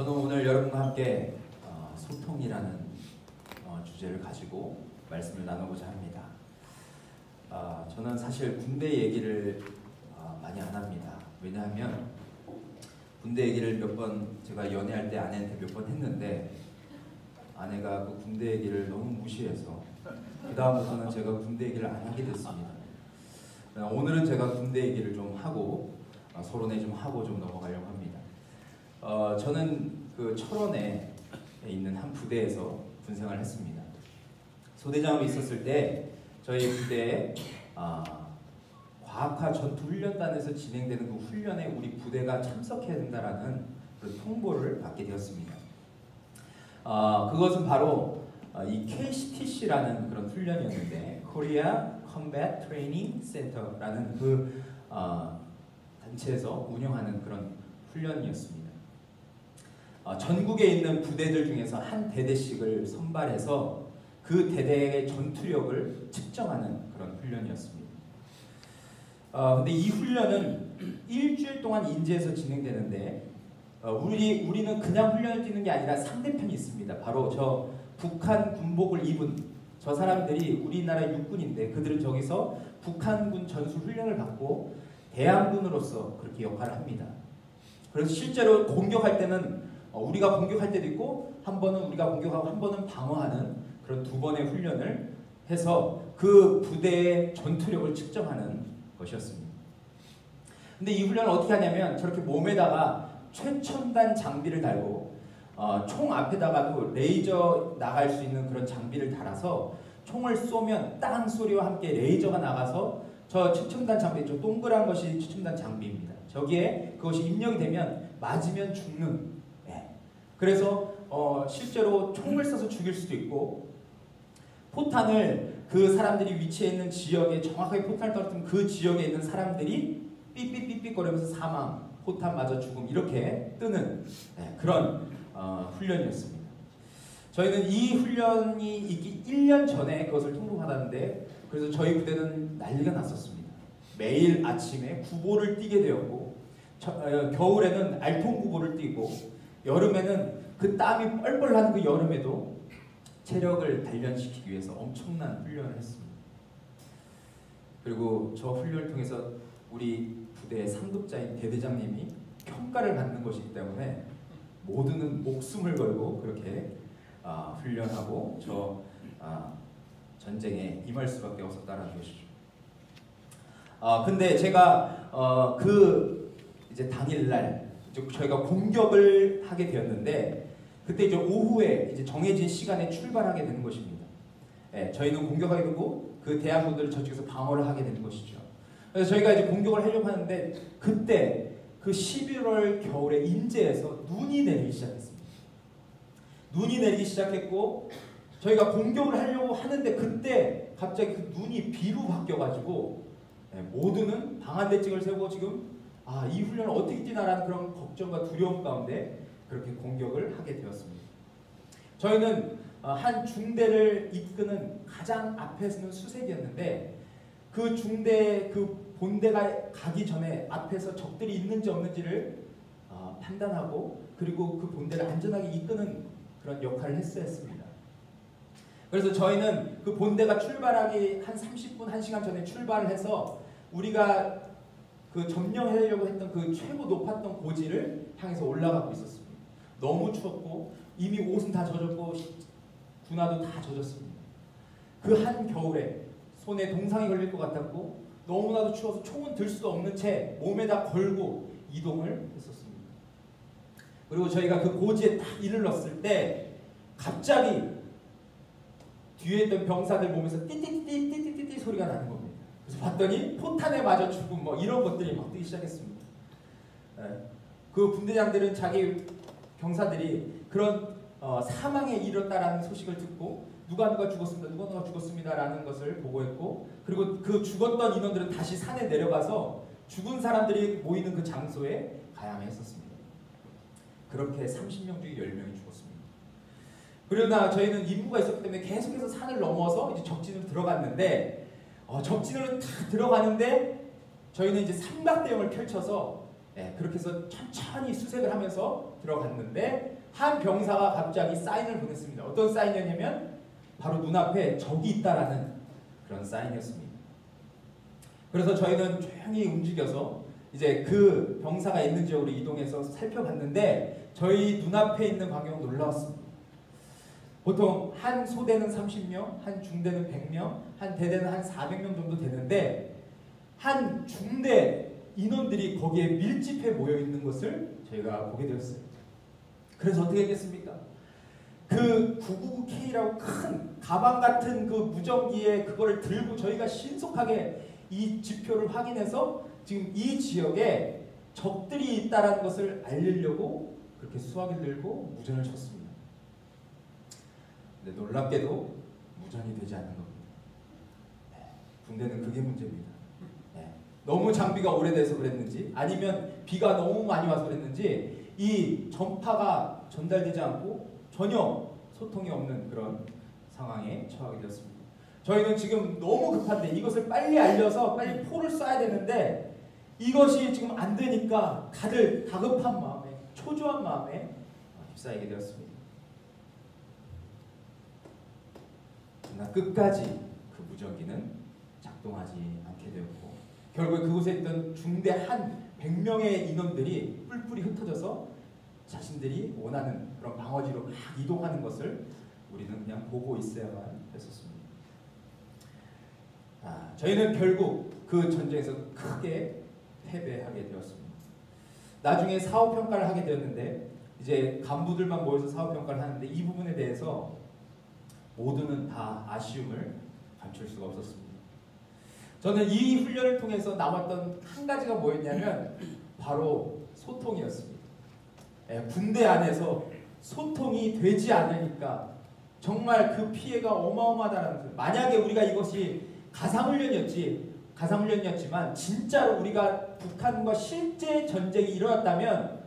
저는 오늘 여러분과 함께 소통이라는 주제를 가지고 말씀을 나누고자 합니다. 저는 사실 군대 얘기를 많이 안 합니다. 왜냐하면 군대 얘기를 몇 번 제가 연애할 때 아내한테 몇 번 했는데 아내가 그 군대 얘기를 너무 무시해서 그 다음부터는 제가 군대 얘기를 안 하게 됐습니다. 오늘은 제가 군대 얘기를 좀 하고 서론에 좀 하고 좀 넘어가려고 합니다. 저는 그 철원에 있는 한 부대에서 군생활을 했습니다. 소대장으로 있었을 때 저희 부대에 과학화 전투훈련단에서 진행되는 그 훈련에 우리 부대가 참석해야 된다라는 그런 통보를 받게 되었습니다. 그것은 바로 이 KCTC라는 그런 훈련이었는데 Korea Combat Training Center라는 그 단체에서 운영하는 그런 훈련이었습니다. 전국에 있는 부대들 중에서 한 대대씩을 선발해서 그 대대의 전투력을 측정하는 그런 훈련이었습니다. 근데 이 훈련은 일주일 동안 인제에서 진행되는데 우리는 그냥 훈련을 뛰는 게 아니라 상대편이 있습니다. 바로 저 북한 군복을 입은 저 사람들이 우리나라 육군인데 그들은 저기서 북한군 전술 훈련을 받고 대항군으로서 그렇게 역할을 합니다. 그래서 실제로 공격할 때는 우리가 공격할 때도 있고 한 번은 우리가 공격하고 한 번은 방어하는 그런 두 번의 훈련을 해서 그 부대의 전투력을 측정하는 것이었습니다. 근데 이 훈련을 어떻게 하냐면 저렇게 몸에다가 최첨단 장비를 달고 총 앞에다가도 레이저 나갈 수 있는 그런 장비를 달아서 총을 쏘면 땅 소리와 함께 레이저가 나가서 저 최첨단 장비, 저 동그란 것이 최첨단 장비입니다. 저기에 그것이 입력이 되면 맞으면 죽는. 그래서 실제로 총을 쏴서 죽일 수도 있고 포탄을 그 사람들이 위치해 있는 지역에 정확하게 포탄을 떨어뜨리면 그 지역에 있는 사람들이 삐삐삐삐거리면서 사망, 포탄 맞아 죽음 이렇게 뜨는 그런 훈련이었습니다. 저희는 이 훈련이 있기 1년 전에 그것을 통보받았는데 그래서 저희 부대는 난리가 났었습니다. 매일 아침에 구보를 뛰게 되었고 겨울에는 알통구보를 뛰고 여름에는 그 땀이 뻘뻘 나는 그 여름에도 체력을 단련시키기 위해서 엄청난 훈련을 했습니다. 그리고 저 훈련을 통해서 우리 부대의 상급자인 대대장님이 평가를 받는 것이기 때문에 모두는 목숨을 걸고 그렇게 훈련하고 저 전쟁에 임할 수밖에 없었다는 것이죠. 근데 제가 그 이제 당일날 저희가 공격을 하게 되었는데 그때 이제 오후에 이제 정해진 시간에 출발하게 되는 것입니다. 저희는 공격하게 되고 그 대항군들을 저쪽에서 방어를 하게 되는 것이죠. 그래서 저희가 이제 공격을 하려고 하는데 그때 그 11월 겨울에 인제에서 눈이 내리기 시작했습니다. 눈이 내리기 시작했고 저희가 공격을 하려고 하는데 그때 갑자기 그 눈이 비로 바뀌어가지고 모두는 방한대책을 세우고 지금 이 훈련을 어떻게 뛰나라는 그런 걱정과 두려움 가운데 그렇게 공격을 하게 되었습니다. 저희는 한 중대를 이끄는 가장 앞에 서는 수색이었는데 그 중대 그 본대가 가기 전에 앞에서 적들이 있는지 없는지를 판단하고 그리고 그 본대를 안전하게 이끄는 그런 역할을 했어야 했습니다. 그래서 저희는 그 본대가 출발하기 한 30분, 1시간 전에 출발을 해서 우리가 그 점령하려고 했던 그 최고 높았던 고지를 향해서 올라가고 있었습니다. 너무 추웠고 이미 옷은 다 젖었고 군화도 다 젖었습니다. 그 한겨울에 손에 동상이 걸릴 것 같았고 너무나도 추워서 총은 들 수도 없는 채 몸에다 걸고 이동을 했었습니다. 그리고 저희가 그 고지에 딱 이르렀을 때 갑자기 뒤에 있던 병사들 몸에서 띠띠띠띠띠띠 소리가 나는 겁니다. 그래서 봤더니 포탄에 맞아 죽은 뭐 이런 것들이 막 뜨기 시작했습니다. 그 분대장들은 자기 병사들이 그런 사망에 이르렀다라는 소식을 듣고 누가 죽었습니다 라는 것을 보고했고 그리고 그 죽었던 인원들은 다시 산에 내려가서 죽은 사람들이 모이는 그 장소에 가야 했었습니다. 그렇게 30명 중에 10명이 죽었습니다. 그러나 저희는 임무가 있었기 때문에 계속해서 산을 넘어서 이제 적진으로 들어갔는데 적진으로 탁 들어가는데 저희는 이제 삼각대형을 펼쳐서 그렇게 해서 천천히 수색을 하면서 들어갔는데 한 병사가 갑자기 사인을 보냈습니다. 어떤 사인이었냐면 바로 눈앞에 적이 있다라는 그런 사인이었습니다. 그래서 저희는 조용히 움직여서 이제 그 병사가 있는 지역으로 이동해서 살펴봤는데 저희 눈앞에 있는 광경은 놀라웠습니다. 보통 한 소대는 30명, 한 중대는 100명, 한 대대는 한 400명 정도 되는데 한 중대 인원들이 거기에 밀집해 모여 있는 것을 저희가 보게 되었어요. 그래서 어떻게 했겠습니까? 그 999K라고 큰 가방 같은 그 무전기에 그거를 들고 저희가 신속하게 이 지표를 확인해서 지금 이 지역에 적들이 있다는 것을 알리려고 그렇게 수화기를 들고 무전을 쳤습니다. 근데 놀랍게도 무전이 되지 않는 겁니다. 군대는 그게 문제입니다. 너무 장비가 오래돼서 그랬는지 아니면 비가 너무 많이 와서 그랬는지 이 전파가 전달되지 않고 전혀 소통이 없는 그런 상황에 처하게 되었습니다. 저희는 지금 너무 급한데 이것을 빨리 알려서 빨리 포를 쏴야 되는데 이것이 지금 안 되니까 다들 다급한 마음에 초조한 마음에 휩싸이게 되었습니다. 그러나 끝까지 그 무전기는 작동하지 않게 되었고 결국에 그곳에 있던 중대 한 100명의 인원들이 뿔뿔이 흩어져서 자신들이 원하는 그런 방어지로 막 이동하는 것을 우리는 그냥 보고 있어야만 했었습니다. 저희는 결국 그 전쟁에서 크게 패배하게 되었습니다. 나중에 사후평가를 하게 되었는데 이제 간부들만 모여서 사후평가를 하는데 이 부분에 대해서 모두는 다 아쉬움을 감출 수가 없었습니다. 저는 이 훈련을 통해서 남았던 한 가지가 뭐였냐면 바로 소통이었습니다. 군대 안에서 소통이 되지 않으니까 정말 그 피해가 어마어마하다는 거예요. 만약에 우리가 이것이 가상훈련이었지만 진짜로 우리가 북한과 실제 전쟁이 일어났다면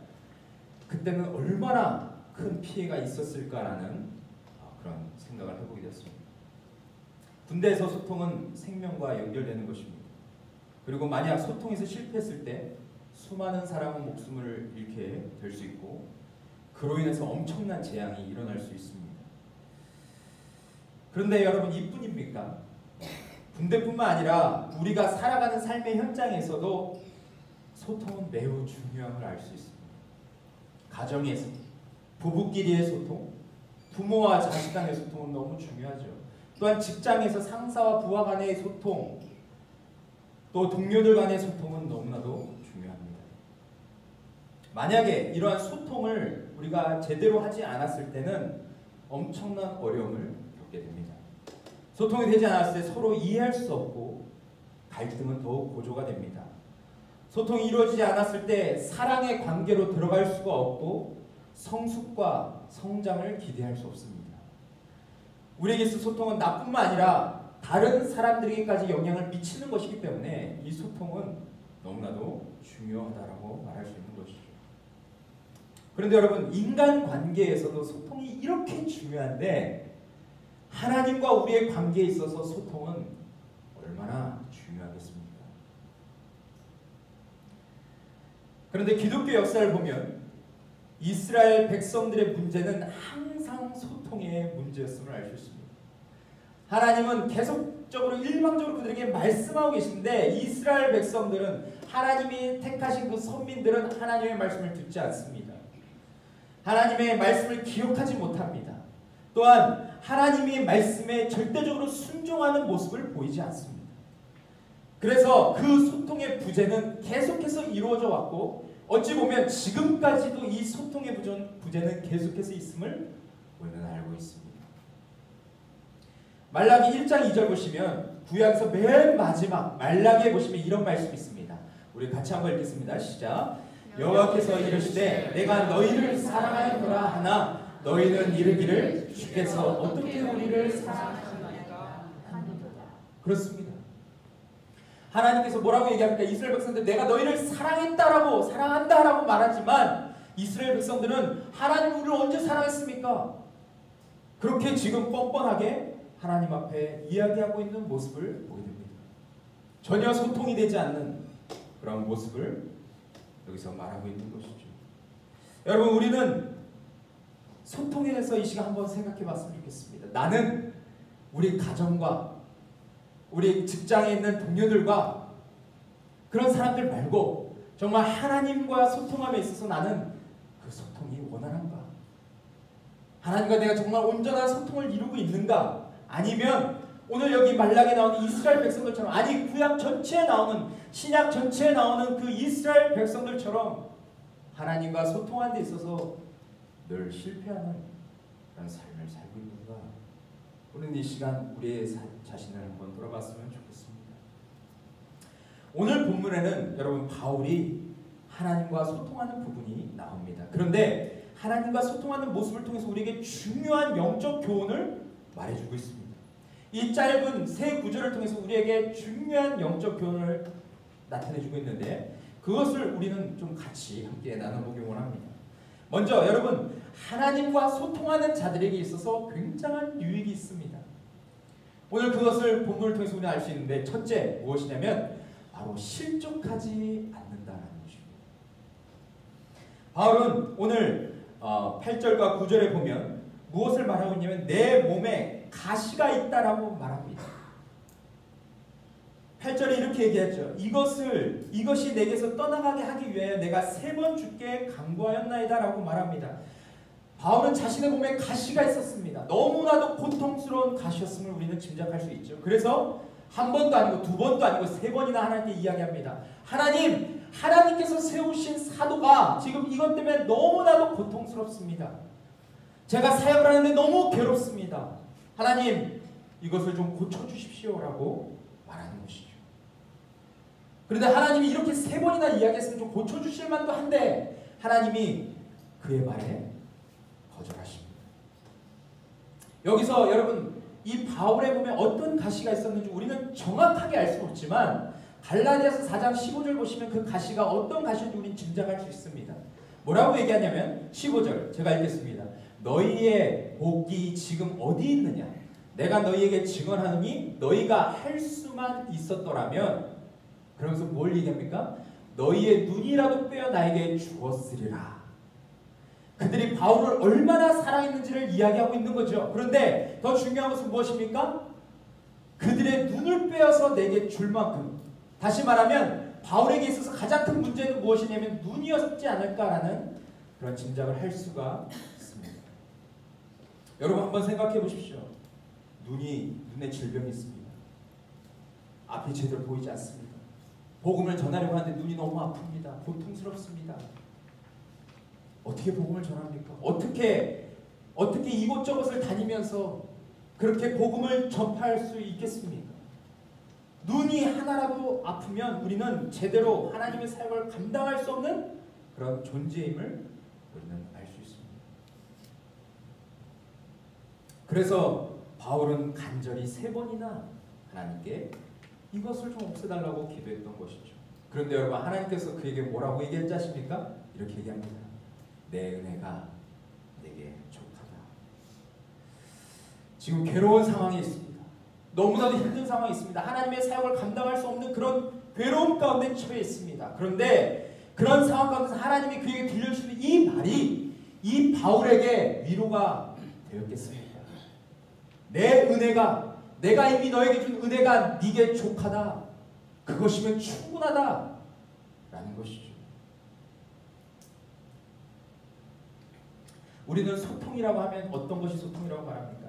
그때는 얼마나 큰 피해가 있었을까라는 그런 생각을 해보게 되었습니다. 군대에서 소통은 생명과 연결되는 것입니다. 그리고 만약 소통에서 실패했을 때 수많은 사람의 목숨을 잃게 될 수 있고 그로 인해서 엄청난 재앙이 일어날 수 있습니다. 그런데 여러분 이뿐입니까? 군대뿐만 아니라 우리가 살아가는 삶의 현장에서도 소통은 매우 중요한 걸 알 수 있습니다. 가정에서, 부부끼리의 소통, 부모와 자식 간의 소통은 너무 중요하죠. 또한 직장에서 상사와 부하 간의 소통, 또 동료들 간의 소통은 너무나도 중요합니다. 만약에 이러한 소통을 우리가 제대로 하지 않았을 때는 엄청난 어려움을 겪게 됩니다. 소통이 되지 않았을 때 서로 이해할 수 없고 갈등은 더욱 고조가 됩니다. 소통이 이루어지지 않았을 때 사랑의 관계로 들어갈 수가 없고 성숙과 성장을 기대할 수 없습니다. 우리에게 있어 소통은 나뿐만 아니라 다른 사람들에게까지 영향을 미치는 것이기 때문에 이 소통은 너무나도 중요하다고 말할 수 있는 것이죠. 그런데 여러분 인간관계에서도 소통이 이렇게 중요한데 하나님과 우리의 관계에 있어서 소통은 얼마나 중요하겠습니까? 그런데 기독교 역사를 보면 이스라엘 백성들의 문제는 항상 소통의 문제였음을 알 수 있습니다. 하나님은 계속적으로 일방적으로 그들에게 말씀하고 계신데 이스라엘 백성들은 하나님이 택하신 그 선민들은 하나님의 말씀을 듣지 않습니다. 하나님의 말씀을 기억하지 못합니다. 또한 하나님의 말씀에 절대적으로 순종하는 모습을 보이지 않습니다. 그래서 그 소통의 부재는 계속해서 이루어져 왔고 어찌 보면 지금까지도 이 소통의 부재는 계속해서 있음을 우리는 알고 있습니다. 말라기 1장 2절 보시면 구약에서 맨 마지막 말라기에 보시면 이런 말씀이 있습니다. 우리 같이 한번 읽겠습니다. 시작. 여호와께서 이르시되 내가 너희를 사랑하노라 하나 너희는 이르기를 주께서 어떻게 우리를 사랑하시나이까 하느니라. 그렇습니다. 하나님께서 뭐라고 얘기합니까? 이스라엘 백성들 내가 너희를 사랑했다라고 사랑한다라고 말하지만 이스라엘 백성들은 하나님 우리를 언제 사랑했습니까? 그렇게 지금 뻔뻔하게 하나님 앞에 이야기하고 있는 모습을 보게 됩니다. 전혀 소통이 되지 않는 그런 모습을 여기서 말하고 있는 것이죠. 여러분, 우리는 소통에 대해서 이 시간 한번 생각해 봤으면 좋겠습니다. 나는 우리 가정과 우리 직장에 있는 동료들과 그런 사람들 말고 정말 하나님과 소통함에 있어서 나는 그 소통이 원활한가? 하나님과 내가 정말 온전한 소통을 이루고 있는가? 아니면 오늘 여기 말락에 나오는 이스라엘 백성들처럼, 아니 구약 전체에 나오는, 신약 전체에 나오는 그 이스라엘 백성들처럼 하나님과 소통하는 데 있어서 늘 실패하는 그런 삶을 살고 있는가? 우리는 이 시간 우리의 자신을 한번 돌아봤으면 좋겠습니다. 오늘 본문에는 여러분 바울이 하나님과 소통하는 부분이 나옵니다. 그런데 하나님과 소통하는 모습을 통해서 우리에게 중요한 영적 교훈을 말해주고 있습니다. 이 짧은 세 구절을 통해서 우리에게 중요한 영적 교훈을 나타내주고 있는데 그것을 우리는 좀 같이 함께 나눠보기 원합니다. 먼저 여러분, 하나님과 소통하는 자들에게 있어서 굉장한 유익이 있습니다. 오늘 그것을 본문을 통해서 우리는 알 수 있는데, 첫째 무엇이냐면 바로 실족하지 않는다라는 것입니다. 바울은 오늘 8절과 9절에 보면 무엇을 말하고 있냐면 내 몸에 가시가 있다라고 말합니다. 8절에 이렇게 얘기하죠. 이것이 내게서 떠나가게 하기 위하여 내가 3번 주께 간구하였나이다 라고 말합니다. 바울은 자신의 몸에 가시가 있었습니다. 너무나도 고통스러운 가시였음을 우리는 짐작할 수 있죠. 그래서 한 번도 아니고 두 번도 아니고 3번이나 하나님께 이야기합니다. 하나님께서 세우신 사도가 지금 이것 때문에 너무나도 고통스럽습니다. 제가 사역을 하는데 너무 괴롭습니다. 하나님, 이것을 좀 고쳐주십시오라고 말하는 것이죠. 그런데 하나님이 이렇게 3번이나 이야기했으면 좀 고쳐주실 만도 한데 하나님이 그의 말에 거절하십니다. 여기서 여러분, 이 바울의 몸에 어떤 가시가 있었는지 우리는 정확하게 알 수는 없지만 갈라디아서 4장 15절 보시면 그 가시가 어떤 가시인지 우리는 짐작할 수 있습니다. 뭐라고 얘기하냐면 15절 제가 읽겠습니다. 너희의 복이 지금 어디 있느냐? 내가 너희에게 증언하노니 너희가 할 수만 있었더라면, 그러면서 뭘 얘기합니까? 너희의 눈이라도 빼어 나에게 주었으리라. 그들이 바울을 얼마나 사랑했는지를 이야기하고 있는 거죠. 그런데 더 중요한 것은 무엇입니까? 그들의 눈을 빼어서 내게 줄 만큼, 다시 말하면 바울에게 있어서 가장 큰 문제는 무엇이냐면 눈이었지 않을까라는 그런 짐작을 할 수가 있습니다. 여러분 한번 생각해 보십시오. 눈에 질병이 있습니다. 앞이 제대로 보이지 않습니다. 복음을 전하려고 하는데 눈이 너무 아픕니다. 고통스럽습니다. 어떻게 복음을 전합니까? 어떻게 이곳저곳을 다니면서 그렇게 복음을 전파할 수 있겠습니까? 눈이 하나라도 아프면 우리는 제대로 하나님의 사역을 감당할 수 없는 그런 존재임을 우리는 알 수 있습니다. 그래서 바울은 간절히 3번이나 하나님께 이것을 좀 없애달라고 기도했던 것이죠. 그런데 여러분, 하나님께서 그에게 뭐라고 얘기했지 아십니까? 이렇게 얘기합니다. 내 은혜가 내게 족하다. 지금 괴로운 상황이 있습니다. 너무나도 힘든 상황이 있습니다. 하나님의 사역을 감당할 수 없는 그런 괴로움 가운데 처해 있습니다. 그런데 그런 상황 가운데서 하나님이 그에게 들려주시는 이 말이 이 바울에게 위로가 되었겠습니까? 내 은혜가, 내가 이미 너에게 준 은혜가 네게 족하다. 그것이면 충분하다 라는 것이죠. 우리는 소통이라고 하면 어떤 것이 소통이라고 말합니까?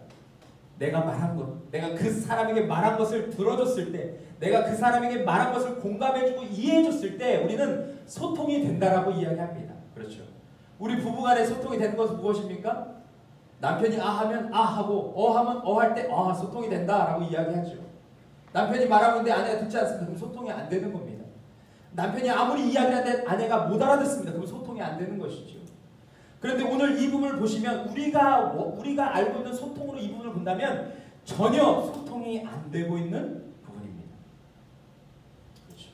내가 말한 것, 내가 그 사람에게 말한 것을 들어줬을 때, 내가 그 사람에게 말한 것을 공감해주고 이해해줬을 때 우리는 소통이 된다라고 이야기합니다. 그렇죠? 우리 부부간의 소통이 되는 것은 무엇입니까? 남편이 아 하면 아 하고 어 하면 어 할 때 아 소통이 된다라고 이야기하죠. 남편이 말하고 있는데 아내가 듣지 않습니다. 그럼 소통이 안 되는 겁니다. 남편이 아무리 이야기하는데 아내가 못 알아듣습니다. 그럼 소통이 안 되는 것이죠. 그런데 오늘 이 부분을 보시면 우리가 알고 있는 소통으로 이 부분을 본다면 전혀 소통이 안 되고 있는 부분입니다. 그렇죠.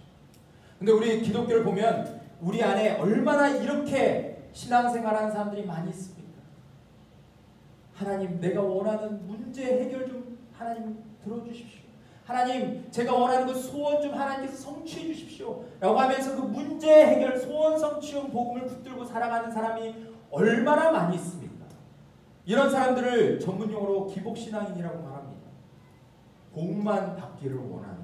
근데 우리 기독교를 보면 우리 안에 얼마나 이렇게 신앙생활하는 사람들이 많이 있습니까? 하나님, 내가 원하는 문제 해결 좀 하나님 들어주십시오. 하나님 제가 원하는 그 소원 좀 하나님께서 성취해 주십시오 라고 하면서 그 문제 해결 소원 성취용 복음을 붙들고 살아가는 사람이 얼마나 많이 있습니까? 이런 사람들을 전문용어로 기복신앙인이라고 말합니다. 복만 받기를 원하는.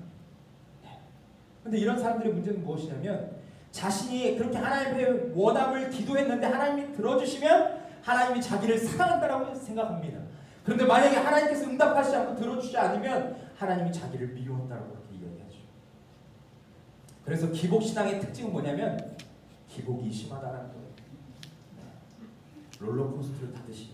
그런데 이런 사람들의 문제는 무엇이냐면 자신이 그렇게 하나님의 원함을 기도했는데 하나님이 들어주시면 하나님이 자기를 사랑한다라고 생각합니다. 그런데 만약에 하나님께서 응답하시지 않고 들어주지 않으면 하나님이 자기를 미워한다라고 그렇게 이야기하죠. 그래서 기복신앙의 특징은 뭐냐면 기복이 심하다는 거예요. 롤러코스터를 타듯이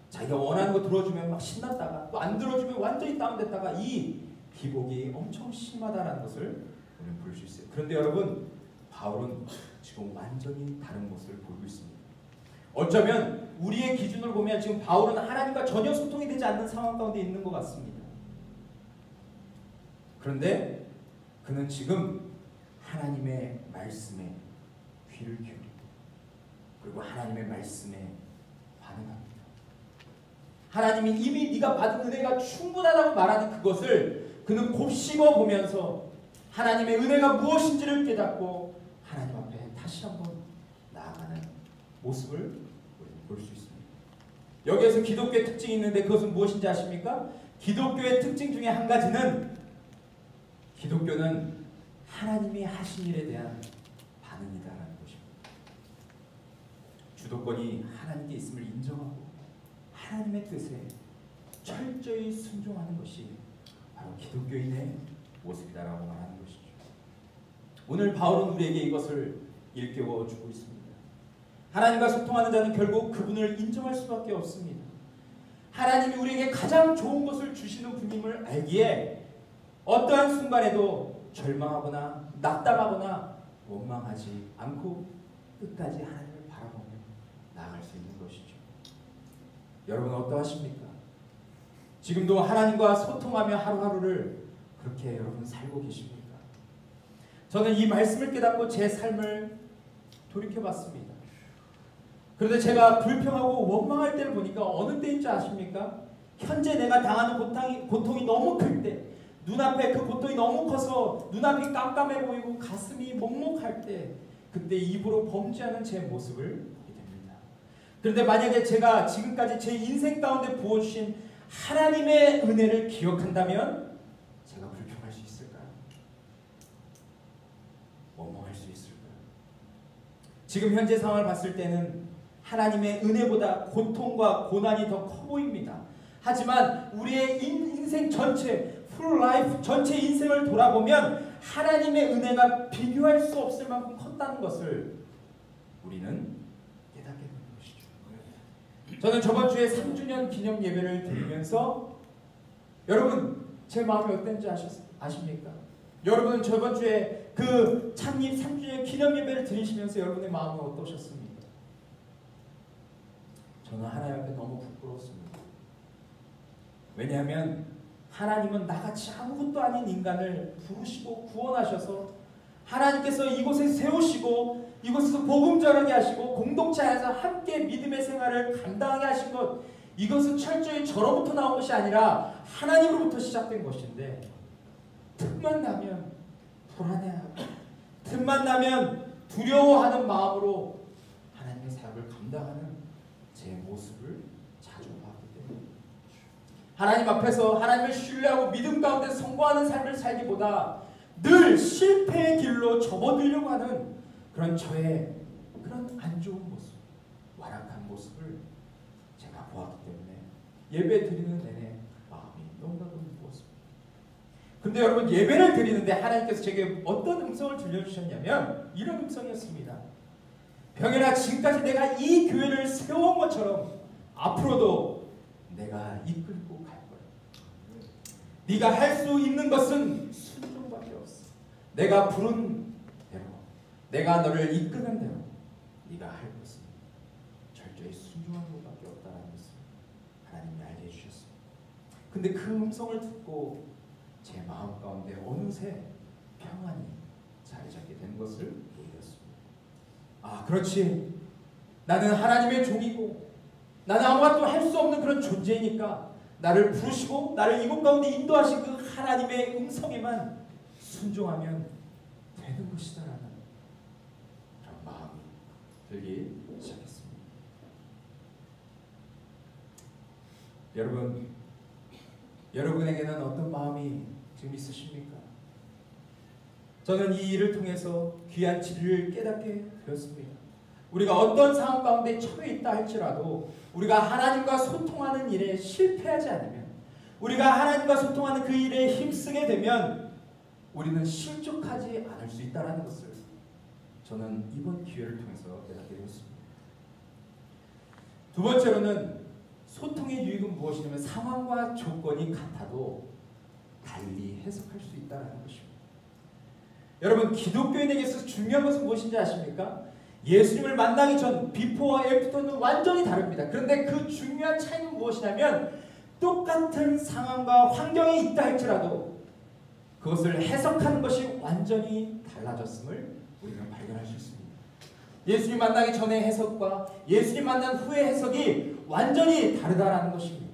자기가 원하는 거 들어주면 막 신났다가 또 안 들어주면 완전히 다운됐다가 이 기복이 엄청 심하다는 것을 우리는 볼 수 있어요. 그런데 여러분 바울은 지금 완전히 다른 모습을 보이고 있습니다. 어쩌면 우리의 기준으로 보면 지금 바울은 하나님과 전혀 소통이 되지 않는 상황 가운데 있는 것 같습니다. 그런데 그는 지금 하나님의 말씀에 귀를 기울이고 그리고 하나님의 말씀에 반응합니다. 하나님이 이미 네가 받은 은혜가 충분하다고 말하는 그것을 그는 곱씹어 보면서 하나님의 은혜가 무엇인지를 깨닫고 하나님 앞에 다시 한번 나아가는 모습을 우리는 볼 수 있습니다. 여기에서 기독교의 특징이 있는데 그것은 무엇인지 아십니까? 기독교의 특징 중에 한 가지는 기독교는 하나님이 하신 일에 대한 반응이다라는 것입니다. 주도권이 하나님께 있음을 인정하고 하나님의 뜻에 철저히 순종하는 것이 바로 기독교인의 모습이다라고 말하는 것이죠. 오늘 바울은 우리에게 이것을 일깨워 주고 있습니다. 하나님과 소통하는 자는 결국 그분을 인정할 수밖에 없습니다. 하나님이 우리에게 가장 좋은 것을 주시는 분임을 알기에 어떠한 순간에도 절망하거나 낙담하거나 원망하지 않고 끝까지 하나님을 바라보며 나아갈 수 있는 것이죠. 여러분 어떠하십니까? 지금도 하나님과 소통하며 하루하루를 그렇게 여러분 살고 계십니까? 저는 이 말씀을 깨닫고 제 삶을 돌이켜봤습니다. 그런데 제가 불평하고 원망할 때를 보니까 어느 때인 줄 아십니까? 현재 내가 당하는 고통이 너무 클 때, 눈앞에 그 고통이 너무 커서 눈앞이 깜깜해 보이고 가슴이 먹먹할 때, 그때 입으로 범죄하는 제 모습을 보게 됩니다. 그런데 만약에 제가 지금까지 제 인생 가운데 부어주신 하나님의 은혜를 기억한다면 제가 불평할 수 있을까요? 원망할 수 있을까요? 지금 현재 상황을 봤을 때는 하나님의 은혜보다 고통과 고난이 더 커 보입니다. 하지만 우리의 인생 전체, 풀 라이프 전체 인생을 돌아보면 하나님의 은혜가 비교할 수 없을 만큼 컸다는 것을 우리는 깨닫게 되는 것이죠. 저는 저번 주에 3주년 기념 예배를 드리면서 여러분 제 마음이 어땠는지 아십니까? 여러분은 저번 주에 그 창립 3주년 기념 예배를 드리시면서 여러분의 마음은 어떠셨습니까? 저는 하나님 앞에 너무 부끄러웠습니다. 왜냐하면 하나님은 나같이 아무것도 아닌 인간을 부르시고 구원하셔서 하나님께서 이곳에 세우시고 이곳에서 복음 전하게 하시고 공동체 안에서 함께 믿음의 생활을 감당하게 하신 것, 이것은 철저히 저로부터 나온 것이 아니라 하나님으로부터 시작된 것인데 틈만 나면 불안해하고 틈만 나면 두려워하는 마음으로 하나님의 사역을 감당하는 제 모습을 자주 봤기 때문에 하나님 앞에서 하나님을 신뢰하고 믿음 가운데 성공하는 삶을 살기보다 늘 실패의 길로 접어들려고 하는 그런 저의 그런 안 좋은 모습, 완악한 모습을 제가 보았기 때문에 예배 드리는 내내 마음이 너무나도 무거웠습니다. 근데 여러분 예배를 드리는데 하나님께서 제게 어떤 음성을 들려주셨냐면 이런 음성이었습니다. 병현아, 지금까지 내가 이 교회를 세워온 것처럼 앞으로도 내가 이끌고 갈 거야. 네가 할 수 있는 것은 순종밖에 없어. 내가 부른 대로, 내가 너를 이끄는 대로 네가 할 것은 철저히 순종하는 것밖에 없다는 것을 하나님이 알게 해주셨습니다. 근데 그 음성을 듣고 제 마음 가운데 어느새 평안이 자리 잡게 된 것을 보게 되었습니다. 아, 그렇지. 나는 하나님의 종이고 나는 아무것도 할 수 없는 그런 존재이니까 나를 부르시고 나를 이곳 가운데 인도하신 그 하나님의 음성에만 순종하면 되는 것이다라는 그런 마음이 들기 시작했습니다. 여러분, 여러분에게는 어떤 마음이 지금 있으십니까? 저는 이 일을 통해서 귀한 진리를 깨닫게 되었습니다. 우리가 어떤 상황 가운데 처해 있다 할지라도 우리가 하나님과 소통하는 일에 실패하지 않으면, 우리가 하나님과 소통하는 그 일에 힘쓰게 되면 우리는 실족하지 않을 수 있다는 것을 저는 이번 기회를 통해서 깨닫게 되었습니다. 두 번째로는 소통의 유익은 무엇이냐면 상황과 조건이 같아도 달리 해석할 수 있다는 것입니다. 여러분, 기독교인에게서 중요한 것은 무엇인지 아십니까? 예수님을 만나기 전 비포와 애프터는 완전히 다릅니다. 그런데 그 중요한 차이는 무엇이냐면 똑같은 상황과 환경이 있다 할지라도 그것을 해석하는 것이 완전히 달라졌음을 우리는 발견할 수 있습니다. 예수님 만나기 전의 해석과 예수님 만난 후의 해석이 완전히 다르다라는 것입니다.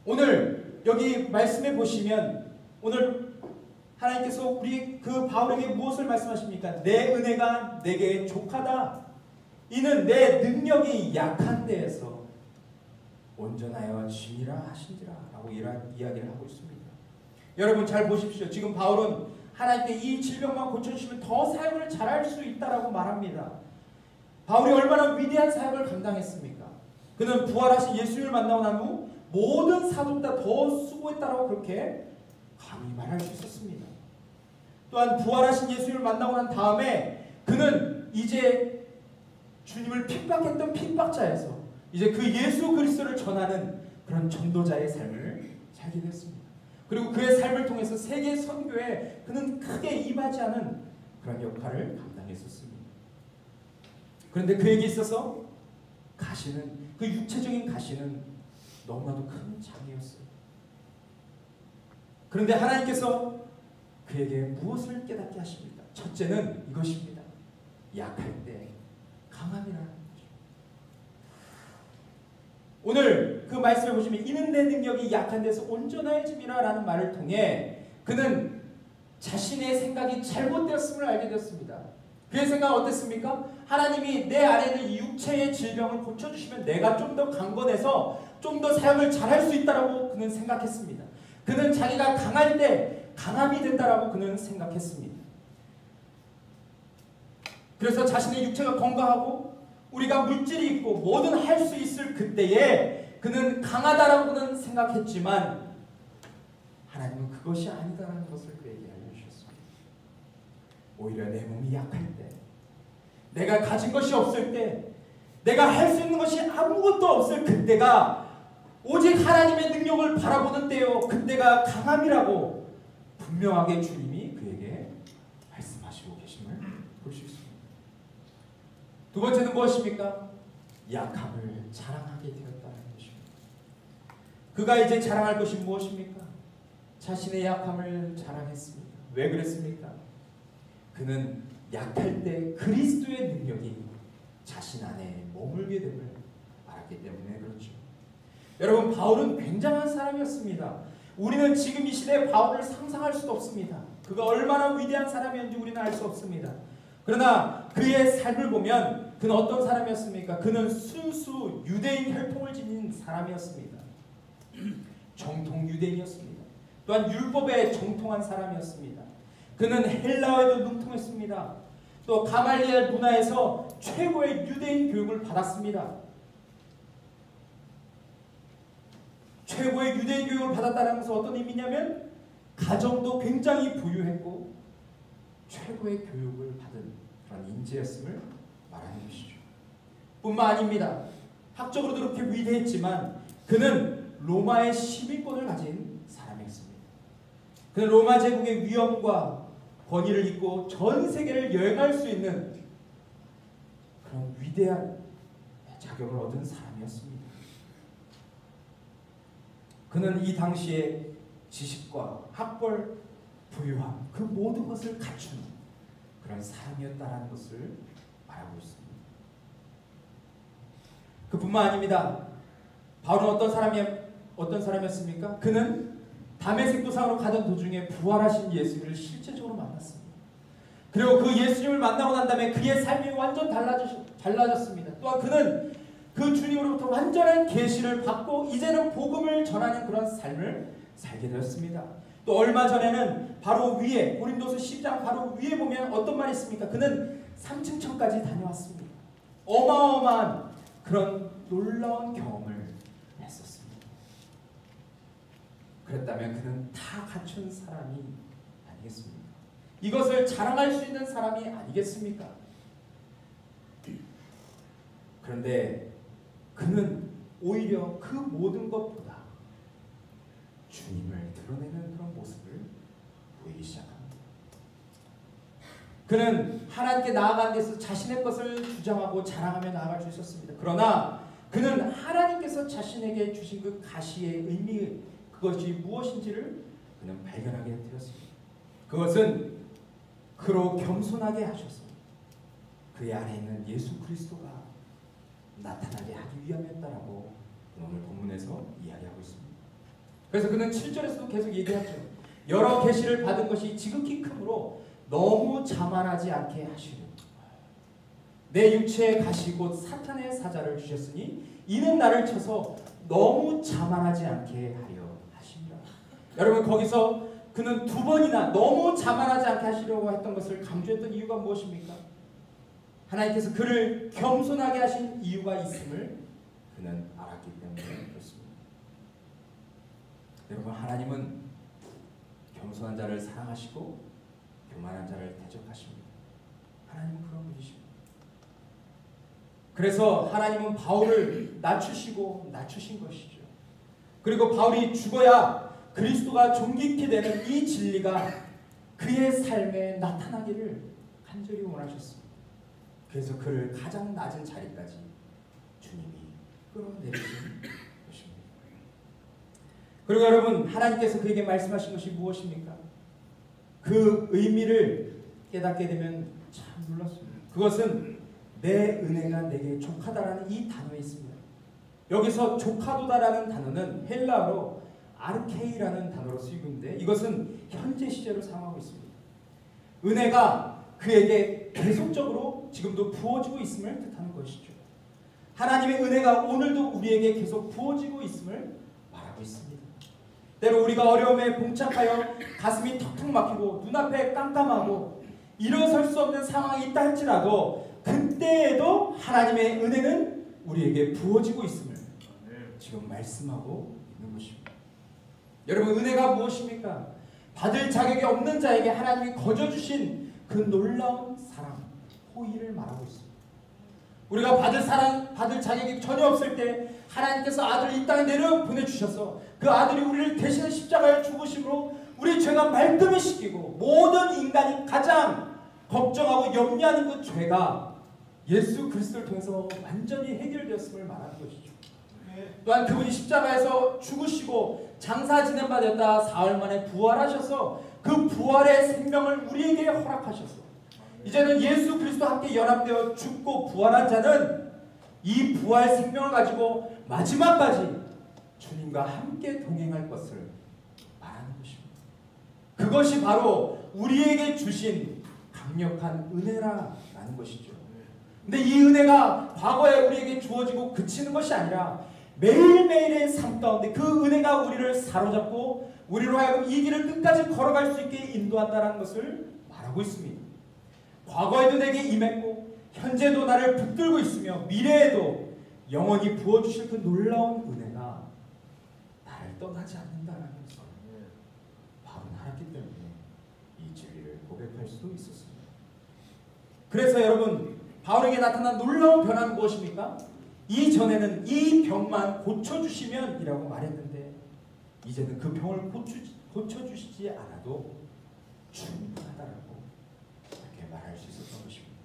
오늘 여기 말씀해 보시면 오늘 하나님께서 우리 그 바울에게 무엇을 말씀하십니까? 내 은혜가 내게 족하다. 이는 내 능력이 약한 데에서 온전하여 짐이라 하신지라 라고 이야기를 하고 있습니다. 여러분 잘 보십시오. 지금 바울은 하나님께 이 질병만 고쳐주시면 더 사역을 잘할 수 있다라고 말합니다. 바울이 얼마나 위대한 사역을 감당했습니까? 그는 부활하신 예수님을 만나고 난 후 모든 사도보다 더 수고했다라고 그렇게 감히 말할 수 있었습니다. 또한 부활하신 예수님을 만나고 난 다음에 그는 이제 주님을 핍박했던 핍박자에서 이제 그 예수 그리스도를 전하는 그런 전도자의 삶을 살게 됐습니다. 그리고 그의 삶을 통해서 세계 선교에 그는 크게 임하지 그런 역할을 감당했었습니다. 그런데 그에게 있어서 가시는 그 육체적인 가시는 너무나도 큰 장애였어요. 그런데 하나님께서 그에게 무엇을 깨닫게 하십니까? 첫째는 이것입니다. 약할 때 강함이라는 거죠. 오늘 그 말씀을 보시면 이는 내 능력이 약한 데서 온전해짐이라 라는 말을 통해 그는 자신의 생각이 잘못되었음을 알게 되었습니다. 그의 생각은 어땠습니까? 하나님이 내 안에 있는 육체의 질병을 고쳐주시면 내가 좀 더 강건해서 좀 더 사역을 잘할 수 있다고 그는 생각했습니다. 그는 자기가 강할 때 강함이 된다라고 그는 생각했습니다. 그래서 자신의 육체가 건강하고 우리가 물질이 있고 뭐든 할 수 있을 그때에 그는 강하다라고 그는 생각했지만 하나님은 그것이 아니다라는 것을 그에게 알려주셨습니다. 오히려 내 몸이 약할 때, 내가 가진 것이 없을 때, 내가 할 수 있는 것이 아무것도 없을 그때가 오직 하나님의 능력을 바라보는 때요, 그때가 강함이라고 분명하게 주님이 그에게 말씀하시고 계심을 볼 수 있습니다. 두 번째는 무엇입니까? 약함을 자랑하게 되었다는 것입니다. 그가 이제 자랑할 것이 무엇입니까? 자신의 약함을 자랑했습니다. 왜 그랬습니까? 그는 약할 때 그리스도의 능력이 자신 안에 머물게 됨을 알았기 때문에 그렇죠. 여러분, 바울은 굉장한 사람이었습니다. 우리는 지금 이 시대에 바울을 상상할 수도 없습니다. 그가 얼마나 위대한 사람이었는지 우리는 알 수 없습니다. 그러나 그의 삶을 보면 그는 어떤 사람이었습니까? 그는 순수 유대인 혈통을 지닌 사람이었습니다. 정통 유대인이었습니다. 또한 율법에 정통한 사람이었습니다. 그는 헬라어에도 능통했습니다. 또 가말리엘 문화에서 최고의 유대인 교육을 받았습니다. 최고의 유대인 교육을 받았다는 것은 어떤 의미냐면 가정도 굉장히 부유했고 최고의 교육을 받은 그런 인재였음을 말하는 것이죠. 뿐만 아닙니다. 학적으로도 그렇게 위대했지만 그는 로마의 시민권을 가진 사람이었습니다. 그는 로마 제국의 위엄과 권위를 잇고 전 세계를 여행할 수 있는 그런 위대한 자격을 얻은 사람이었습니다. 그는 이 당시에 지식과 학벌, 부유함, 그 모든 것을 갖춘 그런 사람이었다는 것을 말하고 있습니다. 그뿐만 아닙니다. 바울은 어떤 사람이었습니까? 그는 다메섹 도상으로 가던 도중에 부활하신 예수님을 실제적으로 만났습니다. 그리고 그 예수님을 만나고 난 다음에 그의 삶이 완전 달라졌습니다. 또한 그는 그 주님으로부터 완전한 계시를 받고 이제는 복음을 전하는 그런 삶을 살게 되었습니다. 또 얼마 전에는 바로 위에 고린도서 10장 바로 위에 보면 어떤 말이 있습니까? 그는 3층 천까지 다녀왔습니다. 어마어마한 그런 놀라운 경험을 했었습니다. 그랬다면 그는 다 갖춘 사람이 아니겠습니까? 이것을 자랑할 수 있는 사람이 아니겠습니까? 그런데 그는 오히려 그 모든 것보다 주님을 드러내는 그런 모습을 보이기 시작합니다. 그는 하나님께 나아가는 데서 자신의 것을 주장하고 자랑하며 나아갈 수 있었습니다. 그러나 그는 하나님께서 자신에게 주신 그 가시의 의미, 그것이 무엇인지를 그는 발견하게 되었습니다. 그것은 그로 겸손하게 하셔서 그의 안에 있는 예수 그리스도가 나타나게 하기 위함이었다라고 오늘 본문에서 이야기하고 있습니다. 그래서 그는 7절에서도 계속 얘기하죠. 여러 계시를 받은 것이 지극히 크므로 너무 자만하지 않게 하시려. 내 육체에 가시 곧 사탄의 사자를 주셨으니 이는 나를 쳐서 너무 자만하지 않게 하려 하십니다. 여러분, 거기서 그는 두 번이나 너무 자만하지 않게 하시려고 했던 것을 강조했던 이유가 무엇입니까? 하나님께서 그를 겸손하게 하신 이유가 있음을 그는 알았기 때문에 그렇습니다. 여러분, 하나님은 겸손한 자를 사랑하시고 교만한 자를 대적하십니다. 하나님은 그런 분이십니다. 그래서 하나님은 바울을 낮추시고 낮추신 것이죠. 그리고 바울이 죽어야 그리스도가 존귀케 되는 이 진리가 그의 삶에 나타나기를 간절히 원하셨습니다. 그래서 그를 가장 낮은 자리까지 주님이 끌어내리신 것입니다. 그리고 여러분, 하나님께서 그에게 말씀하신 것이 무엇입니까? 그 의미를 깨닫게 되면 참 놀랐습니다. 그것은 내 은혜가 내게 족하다라는 이 단어에 있습니다. 여기서 족하도다라는 단어는 헬라어로 아르케이라는 단어로 쓰이고 있는데 이것은 현재 시제로 사용하고 있습니다. 은혜가 그에게 계속적으로 지금도 부어지고 있음을 뜻하는 것이죠. 하나님의 은혜가 오늘도 우리에게 계속 부어지고 있음을 말하고 있습니다. 때로 우리가 어려움에 봉착하여 가슴이 턱턱 막히고 눈앞에 깜깜하고 일어설 수 없는 상황이 있다 할지라도 그때에도 하나님의 은혜는 우리에게 부어지고 있음을 지금 말씀하고 있는 것입니다. 여러분, 은혜가 무엇입니까? 받을 자격이 없는 자에게 하나님이 거저주신 그 놀라운 사랑, 호의를 말하고 있습니다. 우리가 받을 자격이 전혀 없을 때 하나님께서 아들을 이 땅에 내려 보내주셔서 그 아들이 우리를 대신해 십자가에 죽으심으로 우리 죄가 말끔히시키고 모든 인간이 가장 걱정하고 염려하는 그 죄가 예수 그리스도를 통해서 완전히 해결되었음을 말하는 것이죠. 또한 그분이 십자가에서 죽으시고 장사 지낸 바 되었다 사흘 만에 부활하셔서 그 부활의 생명을 우리에게 허락하셔서 이제는 예수 그리스도와 함께 연합되어 죽고 부활한 자는 이 부활 생명을 가지고 마지막까지 주님과 함께 동행할 것을 말하는 것입니다. 그것이 바로 우리에게 주신 강력한 은혜라는 것이죠. 근데 이 은혜가 과거에 우리에게 주어지고 그치는 것이 아니라 매일매일의 삶 가운데 그 은혜가 우리를 사로잡고 우리로 하여금 이 길을 끝까지 걸어갈 수 있게 인도한다는 것을 말하고 있습니다. 과거에도 내게 임했고 현재도 나를 붙들고 있으며 미래에도 영원히 부어주실 그 놀라운 은혜가 나를 떠나지 않는다는 것을 바울은 알았기 때문에 이 진리를 고백할 수 있었습니다. 그래서 여러분, 바울에게 나타난 놀라운 변화는 무엇입니까? 이전에는 이 병만 고쳐주시면 이라고 말했는데 이제는 그 병을 고쳐주시지 않아도 충분하다라고 이렇게 말할 수 있었던 것입니다.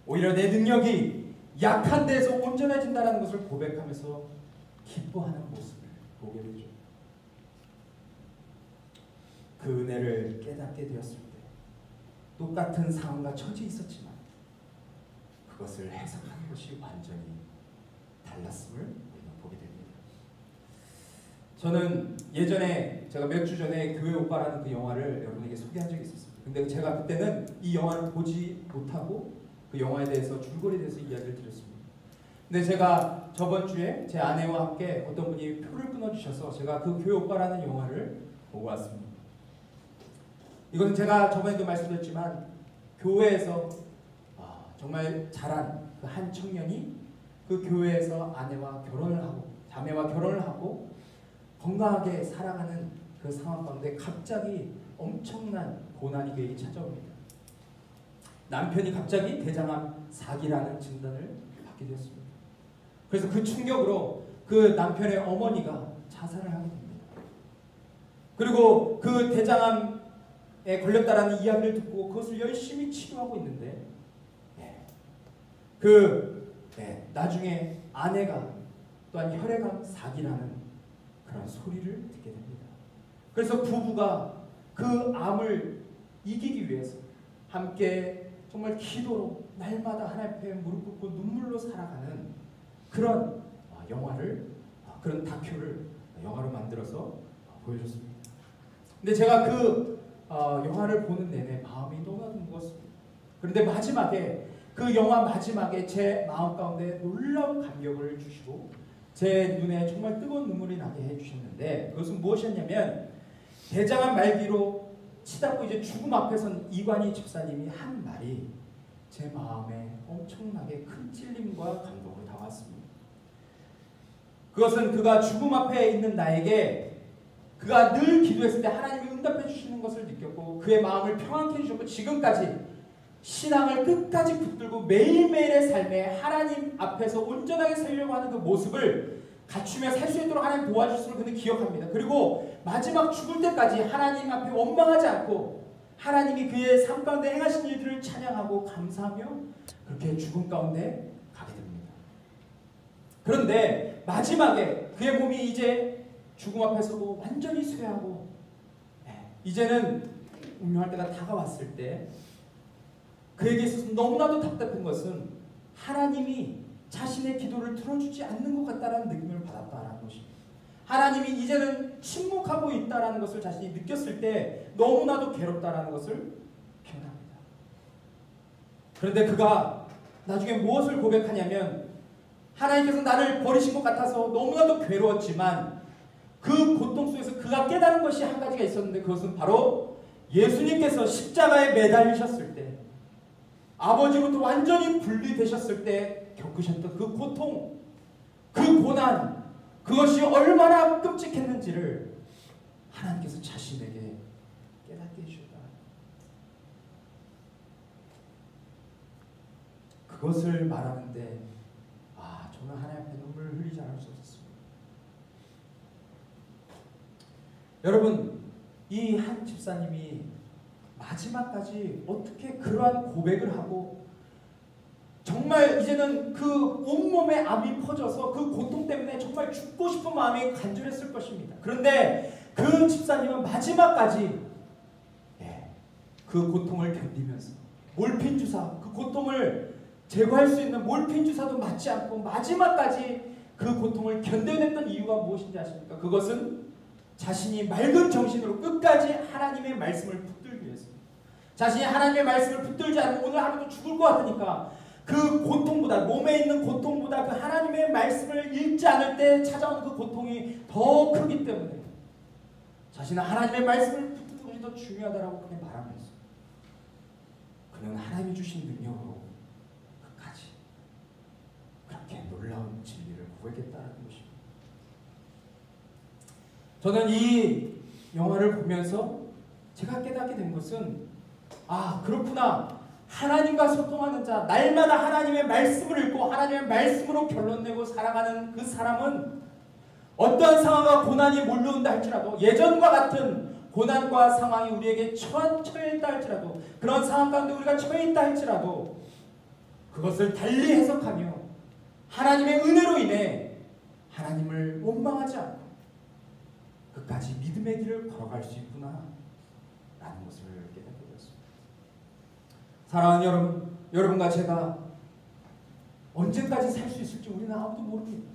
오히려 내 능력이 약한 데에서 온전해진다는 것을 고백하면서 기뻐하는 모습을 보게 되죠. 그 은혜를 깨닫게 되었을 때 똑같은 상황과 처지에 있었지만 그것을 해석하는 것이 완전히 달랐음을 우리가 보게 됩니다. 저는 예전에 제가 몇 주 전에 교회 오빠라는 그 영화를 여러분에게 소개한 적이 있었습니다. 근데 제가 그때는 이 영화를 보지 못하고 그 영화에 대해서 줄거리에 대해서 이야기를 드렸습니다. 근데 제가 저번 주에 제 아내와 함께 어떤 분이 표를 끊어주셔서 제가 그 교회 오빠라는 영화를 보고 왔습니다. 이것은 제가 저번에도 말씀드렸지만 교회에서 정말 자란 그 한 청년이 그 교회에서 아내와 결혼을 하고 자매와 결혼을 하고 건강하게 살아가는 그 상황 가운데 갑자기 엄청난 고난이 그에게 찾아옵니다. 남편이 갑자기 대장암 4기라는 진단을 받게 되었습니다. 그래서 그 충격으로 그 남편의 어머니가 자살을 하게 됩니다. 그리고 그 대장암에 걸렸다라는 이야기를 듣고 그것을 열심히 치료하고 있는데 나중에 아내가 또한 혈액암 4기라는 그런 소리를 듣게 됩니다. 그래서 부부가 그 암을 이기기 위해서 함께 정말 기도로 날마다 하나님 앞에 무릎 꿇고 눈물로 살아가는 그런 영화를 그런 다큐를 영화로 만들어서 보여줬습니다. 근데 제가 그 영화를 보는 내내 마음이 너무나도 무거웠습니다. 그런데 마지막에 그 영화 마지막에 제 마음 가운데 놀라운 감격을 주시고 제 눈에 정말 뜨거운 눈물이 나게 해주셨는데 그것은 무엇이었냐면 대장암 말기로 치닫고 이제 죽음 앞에 선 이관희 집사님이 한 말이 제 마음에 엄청나게 큰 찔림과 감동으로 다가왔습니다. 그것은 그가 죽음 앞에 있는 나에게 그가 늘 기도했을 때 하나님이 응답해 주시는 것을 느꼈고 그의 마음을 평안케 해주셨고 지금까지 신앙을 끝까지 붙들고 매일매일의 삶에 하나님 앞에서 온전하게 살려고 하는 그 모습을 갖추며 살 수 있도록 하나님 도와주심을 그는 기억합니다. 그리고 마지막 죽을 때까지 하나님 앞에 원망하지 않고 하나님이 그의 삶 가운데 행하신 일들을 찬양하고 감사하며 그렇게 죽음 가운데 가게 됩니다. 그런데 마지막에 그의 몸이 이제 죽음 앞에서도 완전히 쇠하고 이제는 운명할 때가 다가왔을 때 그에게 있어서 너무나도 답답한 것은 하나님이 자신의 기도를 들어주지 않는 것 같다라는 느낌을 받았다라는 것입니다. 하나님이 이제는 침묵하고 있다라는 것을 자신이 느꼈을 때 너무나도 괴롭다라는 것을 표현합니다. 그런데 그가 나중에 무엇을 고백하냐면 하나님께서 나를 버리신 것 같아서 너무나도 괴로웠지만 그 고통 속에서 그가 깨달은 것이 한 가지가 있었는데 그것은 바로 예수님께서 십자가에 매달리셨을 때 아버지로부터 완전히 분리되셨을 때 겪으셨던 그 고통, 그 고난, 그것이 얼마나 끔찍했는지를 하나님께서 자신에게 깨닫게 해주셨다. 그것을 말하는데 저는 하나님 앞에 눈물을 흘리지 않을 수 없었습니다. 여러분, 이 한 집사님이 마지막까지 어떻게 그러한 고백을 하고 정말 이제는 그 온몸에 암이 퍼져서 그 고통 때문에 정말 죽고 싶은 마음이 간절했을 것입니다. 그런데 그 집사님은 마지막까지 그 고통을 견디면서 몰핀 주사, 그 고통을 제거할 수 있는 몰핀 주사도 맞지 않고 마지막까지 그 고통을 견뎌냈던 이유가 무엇인지 아십니까? 그것은 자신이 맑은 정신으로 끝까지 하나님의 말씀을 붙들기 위해서 자신이 하나님의 말씀을 붙들지 않으면 오늘 하루도 죽을 것 같으니까 그 고통보다 몸에 있는 고통보다 그 하나님의 말씀을 읽지 않을 때 찾아오는 그 고통이 더 크기 때문에 자신은 하나님의 말씀을 붙드는 것이 더 중요하다라고 그렇게 말하면서 그는 하나님이 주신 능력으로 끝까지 그렇게 놀라운 진리를 고백했다는 것입니다. 저는 이 영화를 보면서 제가 깨닫게 된 것은 그렇구나. 하나님과 소통하는 자, 날마다 하나님의 말씀을 읽고 하나님의 말씀으로 결론 내고 살아가는 그 사람은 어떠한 상황과 고난이 몰려온다 할지라도 예전과 같은 고난과 상황이 우리에게 처해 있다 할지라도 그런 상황 가운데 우리가 처해 있다 할지라도 그것을 달리 해석하며 하나님의 은혜로 인해 하나님을 원망하지 않고 끝까지 믿음의 길을 걸어갈 수 있구나 라는 것을 깨닫게 되었습니다. 사랑하는 여러분, 여러분과 제가 언제까지 살 수 있을지 우리는 아무도 모릅니다.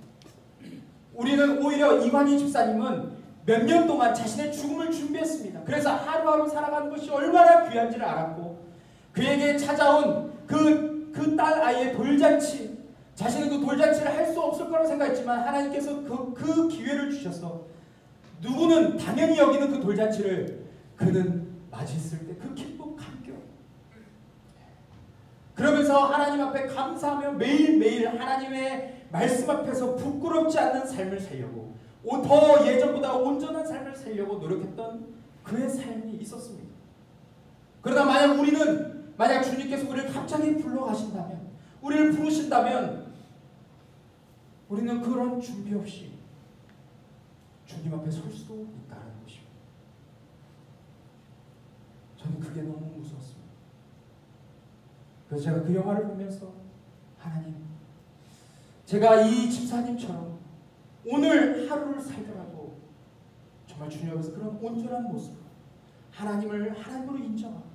우리는 오히려 이관희 집사님은 몇 년 동안 자신의 죽음을 준비했습니다. 그래서 하루하루 살아가는 것이 얼마나 귀한지를 알았고 그에게 찾아온 그 딸 아이의 돌잔치, 자신은 그 돌잔치를 할 수 없을 거라고 생각했지만 하나님께서 그 기회를 주셔서 누구는 당연히 여기는 그 돌잔치를 그는 맞이했을 때 그 기쁨 감격, 그러면서 하나님 앞에 감사하며 매일매일 하나님의 말씀 앞에서 부끄럽지 않는 삶을 살려고 더 예전보다 온전한 삶을 살려고 노력했던 그의 삶이 있었습니다. 그러나 만약 주님께서 우리를 갑자기 불러가신다면, 우리를 부르신다면 우리는 그런 준비 없이 주님 앞에 설 수도 있다는 것입니다. 저는 그게 너무 무서웠습니다. 그래서 제가 그 영화를 보면서 하나님, 제가 이 집사님처럼 오늘 하루를 살더라도 정말 주님 앞에서 그런 온전한 모습으로 하나님을 하나님으로 인정하고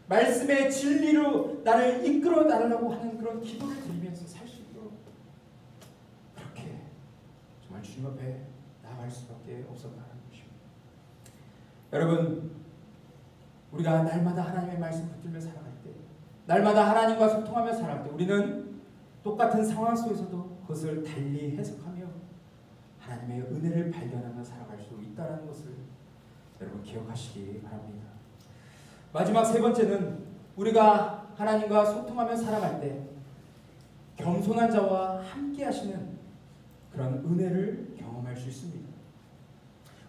말씀의 진리로 나를 이끌어 나가려고 하는 그런 기도를 드리면서 살 수 있도록 그렇게 정말 주님 앞에 나아갈 수밖에 없었다는 것입니다. 여러분, 우리가 날마다 하나님의 말씀 붙들며 살아갈 때, 날마다 하나님과 소통하며 살아갈 때 우리는 똑같은 상황 속에서도 그것을 달리 해석하며 하나님의 은혜를 발견하며 살아갈 수 있다는 것을 여러분 기억하시기 바랍니다. 마지막 세 번째는 우리가 하나님과 소통하며 살아갈 때 겸손한 자와 함께 하시는 그런 은혜를 경험할 수 있습니다.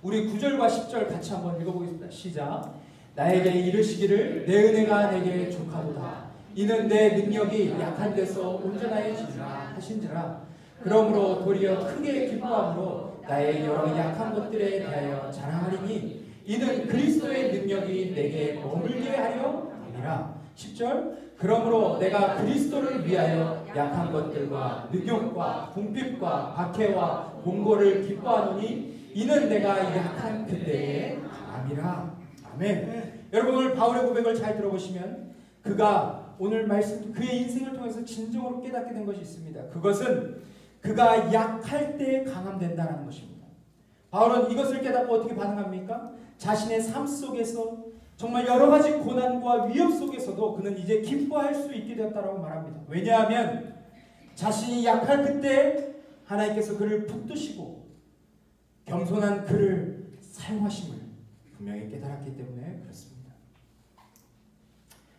우리 9절과 10절 같이 한번 읽어보겠습니다. 시작. 나에게 이르시기를 내 은혜가 내게 족하도다. 이는 내 능력이 약한 데서 온전하여지리라 하신지라. 그러므로 도리어 크게 기뻐함으로 나의 여러 약한 것들에 대하여 자랑하리니 이는 그리스도의 능력이 내게 머물게 하려 함이라. 10절. 그러므로 내가 그리스도를 위하여 약한 것들과 능욕과 궁핍과 박해와 공고를 기뻐하노니 이는 내가 약한 그때에 강함이라. 아멘. 여러분, 오늘 바울의 고백을 잘 들어보시면 그가 오늘 말씀 그의 인생을 통해서 진정으로 깨닫게 된 것이 있습니다. 그것은 그가 약할 때 강함된다는 것입니다. 바울은 이것을 깨닫고 어떻게 반응합니까? 자신의 삶 속에서 정말 여러 가지 고난과 위협 속에서도 그는 이제 기뻐할 수 있게 되었다고 말합니다. 왜냐하면 자신이 약할 그때 하나님께서 그를 붙드시고 겸손한 그를 사용하심을 분명히 깨달았기 때문에 그렇습니다.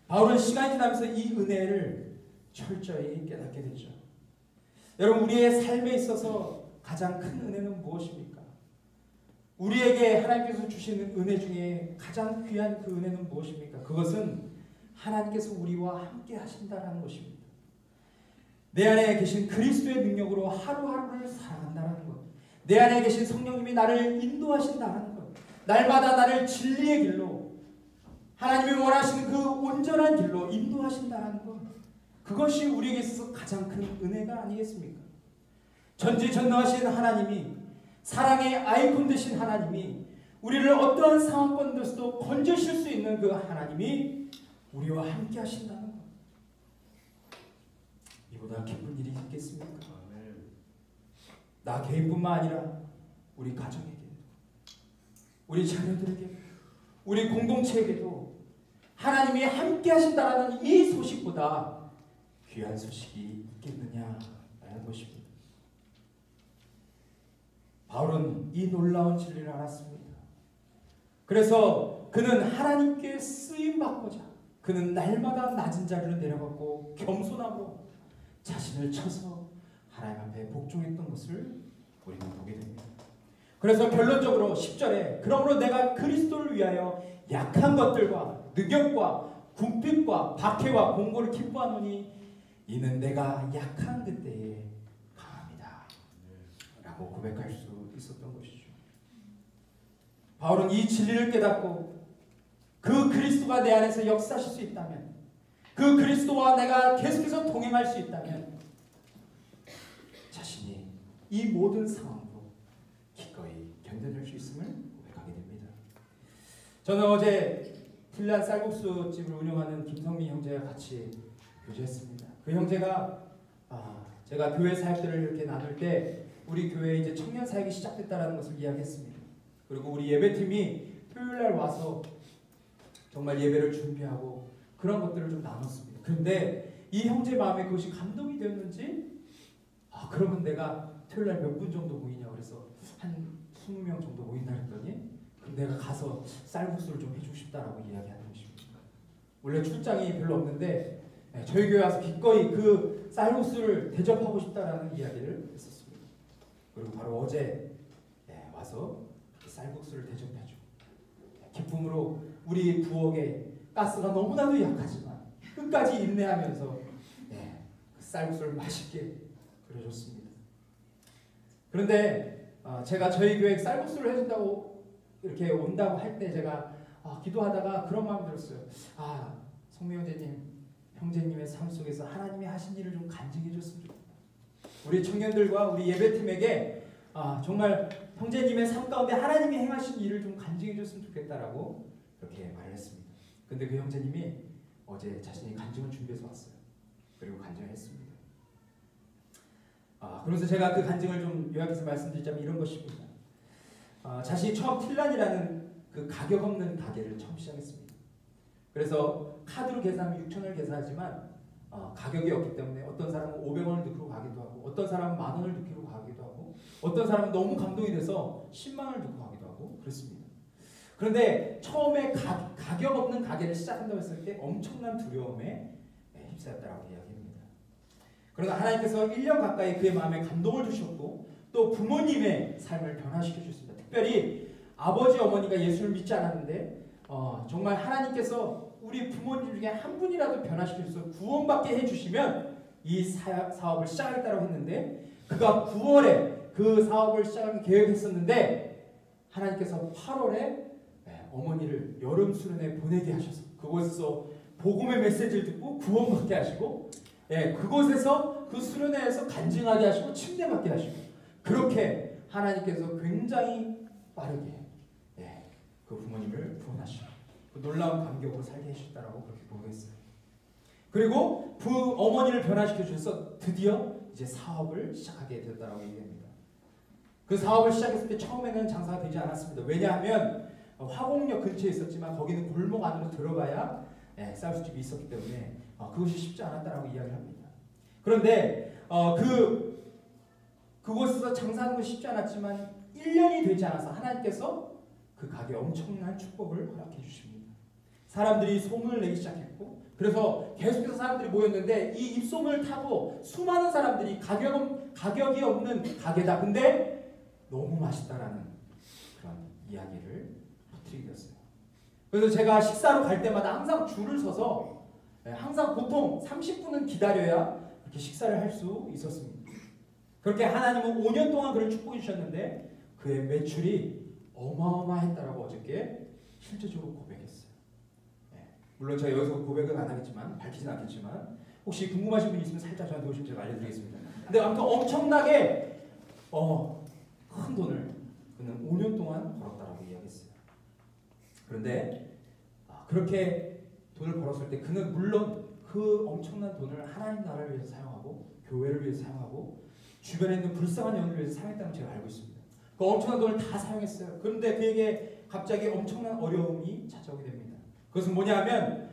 바울은 시간이 지나면서 이 은혜를 철저히 깨닫게 되죠. 여러분, 우리의 삶에 있어서 가장 큰 은혜는 무엇입니까? 우리에게 하나님께서 주시는 은혜 중에 가장 귀한 그 은혜는 무엇입니까? 그것은 하나님께서 우리와 함께 하신다는 것입니다. 내 안에 계신 그리스도의 능력으로 하루하루를 살아간다는 것, 내 안에 계신 성령님이 나를 인도하신다는 것, 날마다 나를 진리의 길로, 하나님이 원하시는 그 온전한 길로 인도하신다는 것, 그것이 우리에게 있어서 가장 큰 은혜가 아니겠습니까? 전지전능하신 하나님이, 사랑의 아이콘 되신 하나님이, 우리를 어떠한 상황권에서도 건져실 수 있는 그 하나님이 우리와 함께 하신다는 것, 이보다 기쁜 일이 있겠습니까? 나 개인뿐만 아니라 우리 가정에게, 우리 자녀들에게, 우리 공동체에게도 하나님이 함께 하신다는 이 소식보다 귀한 소식이 있겠느냐라는 것입니다. 바울은 이 놀라운 진리를 알았습니다. 그래서 그는 하나님께 쓰임받고자 그는 날마다 낮은 자리로 내려갔고 겸손하고 자신을 쳐서 하나님 앞에 복종했던 것을 우리는 보게 됩니다. 그래서 결론적으로 10절에 그러므로 내가 그리스도를 위하여 약한 것들과 능력과 궁핍과 박해와 공고를 기뻐하노니 이는 내가 약한 그때에 강함이다 라고 고백할 수 있었던 것이죠. 바울은 이 진리를 깨닫고 그 그리스도가 내 안에서 역사하실 수 있다면, 그 그리스도와 내가 계속해서 동행할 수 있다면 자신이 이 모든 상황도 기꺼이 견뎌낼 수 있음을 고백하게 됩니다. 저는 어제 핀란 쌀국수 집을 운영하는 김성민 형제와 같이 교제했습니다. 그 형제가 제가 교회 사역들을 이렇게 나눌 때 우리 교회에 이제 청년 사역이 시작됐다는 것을 이야기했습니다. 그리고 우리 예배팀이 토요일날 와서 정말 예배를 준비하고 그런 것들을 좀 나눴습니다. 그런데 이 형제 마음에 그것이 감동이 되었는지 그러면 내가 토요일날 몇 분 정도 모이냐 그래서 한 20명 정도 모인다 했더니 그럼 내가 가서 쌀국수를 좀 해주고 싶다라고 이야기하는 것입니다. 원래 출장이 별로 없는데 저희 교회 와서 기꺼이 그 쌀국수를 대접하고 싶다라는 이야기를 했었습니다. 그리고 바로 어제 와서 쌀국수를 대접해주고 기쁨으로 우리 부엌에 가스가 너무나도 약하지만 끝까지 인내하면서 그 쌀국수를 맛있게 끓여줬습니다. 그런데 제가 저희 교회에 쌀국수를 해준다고 이렇게 온다고 할 때 제가 기도하다가 그런 마음이 들었어요. 성미 형제님의 삶 속에서 하나님이 하신 일을 좀 간증해 줬으면 좋겠다. 우리 청년들과 우리 예배팀에게 정말 형제님의 삶 가운데 하나님이 행하신 일을 좀 간증해 줬으면 좋겠다라고 그렇게 말을 했습니다. 근데 그 형제님이 어제 자신이 간증을 준비해서 왔어요. 그리고 간증을 했습니다. 그래서 제가 그 간증을 좀 요약해서 말씀드리자면 이런 것입니다. 자신이 처음 틸란이라는 그 가격 없는 가게를 처음 시작했습니다. 그래서 카드로 계산하면 6,000원을 계산하지만 가격이 없기 때문에 어떤 사람은 500원을 넣고 가기도 하고 어떤 사람은 10,000원을 넣고 가기도 하고 어떤 사람은 너무 감동이 돼서 10만원을 넣고 가기도 하고 그렇습니다. 그런데 처음에 가격 없는 가게를 시작한다고 했을 때 엄청난 두려움에 휩싸였다고 이야기합니다. 그러나 하나님께서 1년 가까이 그의 마음에 감동을 주셨고 또 부모님의 삶을 변화시켜 주셨습니다. 특별히 아버지 어머니가 예수를 믿지 않았는데 정말 하나님께서 우리 부모님 중에 한 분이라도 변화시켜서 구원받게 해주시면 이 사업을 시작하겠다고 했는데 그가 9월에 그 사업을 시작하는 계획했었는데 하나님께서 8월에 어머니를 여름 수련회 보내게 하셔서 그곳에서 복음의 메시지를 듣고 구원받게 하시고 그곳에서 그 수련회에서 간증하게 하시고 침례받게 하시고 그렇게 하나님께서 굉장히 빠르게 그 부모님을 구원하시고 그 놀라운 감격으로 살게 해주셨다라고 그렇게 보겠어요. 그리고 어머니를 변화시켜 주셔서 드디어 이제 사업을 시작하게 되었다라고 얘기합니다. 그 사업을 시작했을 때 처음에는 장사가 되지 않았습니다. 왜냐하면 화곡역 근처에 있었지만 거기는 골목 안으로 들어가야 쌀국수집이 있었기 때문에 그것이 쉽지 않았다라고 이야기를 합니다. 그런데 그곳에서 장사하는 것이 쉽지 않았지만 1년이 되지 않아서 하나님께서 그 가게에 엄청난 축복을 허락해 주십니다. 사람들이 소문을 내기 시작했고 그래서 계속해서 사람들이 모였는데 이 입소문을 타고 수많은 사람들이 가격이 없는 가게다. 근데 너무 맛있다라는 그런 이야기를 퍼뜨리게 되었어요. 그래서 제가 식사로 갈 때마다 항상 줄을 서서 항상 보통 30분은 기다려야 이렇게 식사를 할 수 있었습니다. 그렇게 하나님은 5년 동안 그를 축복해 주셨는데 그의 매출이 어마어마했다라고 어저께 실제적으로 고백했어요. 물론 제가 여기서 고백은 안 하겠지만 밝히진 않겠지만 혹시 궁금하신 분 있으면 살짝 저한테 오시면 제가 알려드리겠습니다. 근데 아무튼 엄청나게 큰 돈을 그는 5년 동안 벌었다라고 이야기했어요. 그런데 그렇게 돈을 벌었을 때 그는 물론 그 엄청난 돈을 하나님 나라를 위해서 사용하고 교회를 위해서 사용하고 주변에 있는 불쌍한 영혼을 위해서 사용했다는 제가 알고 있습니다. 그 엄청난 돈을 다 사용했어요. 그런데 그에게 갑자기 엄청난 어려움이 찾아오게 됩니다. 그것은 뭐냐면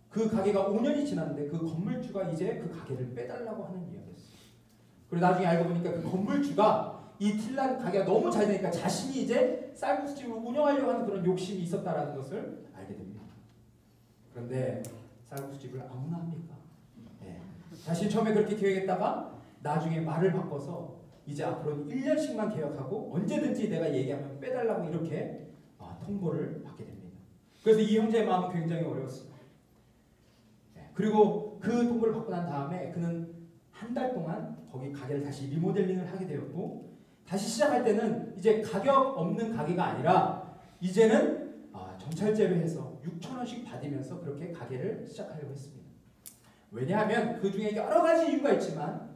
그 가게가 5년이 지났는데 그 건물주가 이제 그 가게를 빼달라고 하는 이야기였어요. 그리고 나중에 알고 보니까 그 건물주가 이 틸란 가게가 너무 잘 되니까 자신이 이제 쌀국수집을 운영하려고 하는 그런 욕심이 있었다라는 것을 알게 됩니다. 그런데 쌀국수집을 아무나 합니까? 자신이 처음에 그렇게 계획했다가 나중에 말을 바꿔서 이제 앞으로는 1년씩만 계약하고 언제든지 내가 얘기하면 빼달라고 이렇게 통보를 받게 됩니다. 그래서 이 형제의 마음은 굉장히 어려웠습니다. 그리고 그 통보를 받고 난 다음에 그는 한 달 동안 거기 가게를 다시 리모델링을 하게 되었고 다시 시작할 때는 이제 가격 없는 가게가 아니라 이제는 정찰제로 해서 6,000원씩 받으면서 그렇게 가게를 시작하려고 했습니다. 왜냐하면 그 중에 여러 가지 이유가 있지만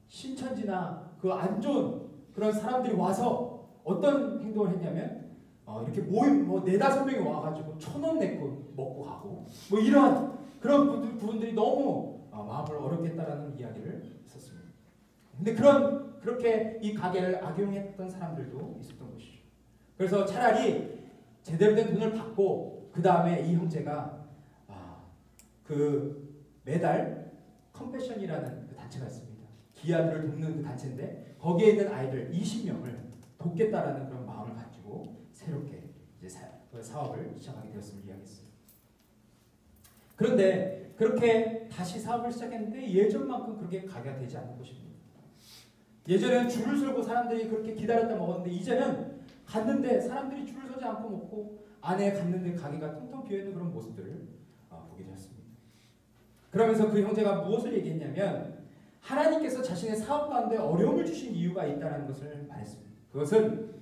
신천지나 그 안 좋은 그런 사람들이 와서 어떤 행동을 했냐면 이렇게 모임 4-5명이 와가지고 1,000원 내고 먹고 가고 이런 그런 부분들이 너무 마음을 어렵게 했다라는 이야기를 했었습니다. 근데 그런 그렇게 이 가게를 악용했던 사람들도 있었던 것이죠. 그래서 차라리 제대로 된 돈을 받고 그 다음에 이 형제가 그 매달 컴패션이라는 그 단체가 있습니다. 기아들을 돕는 그 단체인데 거기에 있는 아이들 20명을 돕겠다라는 그런 마음을 가지고 새롭게 이제 사업을 시작하게 되었음을 이야기했어요. 그런데 그렇게 다시 사업을 시작했는데 예전만큼 그렇게 가게가 되지 않는 것입니다. 예전에는 줄을 서고 사람들이 그렇게 기다렸다 먹었는데 이제는 갔는데 사람들이 줄을 서지 않고 먹고 안에 갔는데 가게가 텅텅 비어있는 그런 모습들을 보게 되었습니다. 그러면서 그 형제가 무엇을 얘기했냐면 하나님께서 자신의 사업 가운데 어려움을 주신 이유가 있다는 것을 말했습니다. 그것은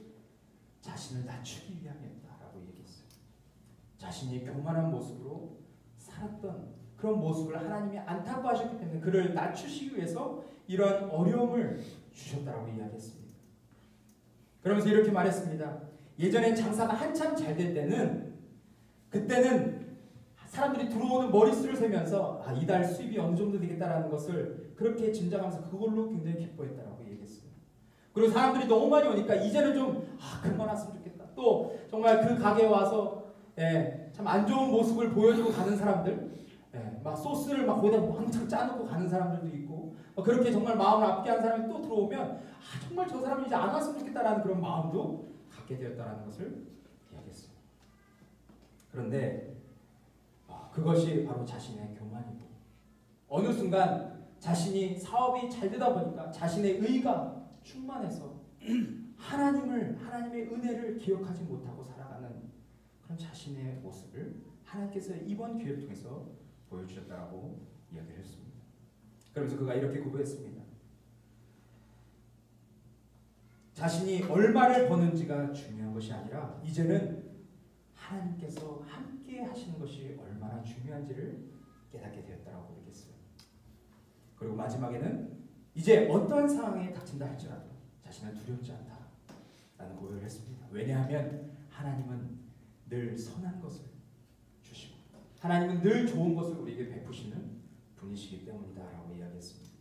자신을 낮추기 위함이었다라고 얘기했어요. 자신이 교만한 모습으로 살았던 그런 모습을 하나님이 안타까워하셨기 때문에 그를 낮추시기 위해서 이러한 어려움을 주셨다라고 이야기했습니다. 그러면서 이렇게 말했습니다. 예전엔 장사가 한참 잘 될 때는 그때는 사람들이 들어오는 머릿수를 세면서 이달 수입이 어느 정도 되겠다라는 것을 그렇게 짐작하면서 그걸로 굉장히 기뻐했다라고 얘기했어요. 그리고 사람들이 너무 많이 오니까 이제는 좀 그만 왔으면 좋겠다. 또 정말 그 가게에 와서 참 안 좋은 모습을 보여주고 가는 사람들, 막 소스를 막 거기다 왕창 짜놓고 가는 사람들도 있고 그렇게 정말 마음을 아프게 하는 사람이 또 들어오면 정말 저 사람이 이제 안 왔으면 좋겠다라는 그런 마음도 갖게 되었다는 것을 이야기했어요. 그런데 그것이 바로 자신의 교만이고 어느 순간 자신이 사업이 잘 되다 보니까 자신의 의가 충만해서 하나님의 은혜를 기억하지 못하고 살아가는 그런 자신의 모습을 하나님께서 이번 기회를 통해서 보여주셨다고 이야기를 했습니다. 그러면서 그가 이렇게 고백했습니다. 자신이 얼마를 버는지가 중요한 것이 아니라 이제는 하나님께서 함께 하시는 것이 얼마나 중요한지를 깨닫게 되었다고 얘기했어요. 그리고 마지막에는 이제 어떠한 상황에 닥친다 할지라도 자신은 두렵지 않다라는 고백을 했습니다. 왜냐하면 하나님은 늘 선한 것을 주시고 하나님은 늘 좋은 것을 우리에게 베푸시는 분이시기 때문이다라고 이야기했습니다.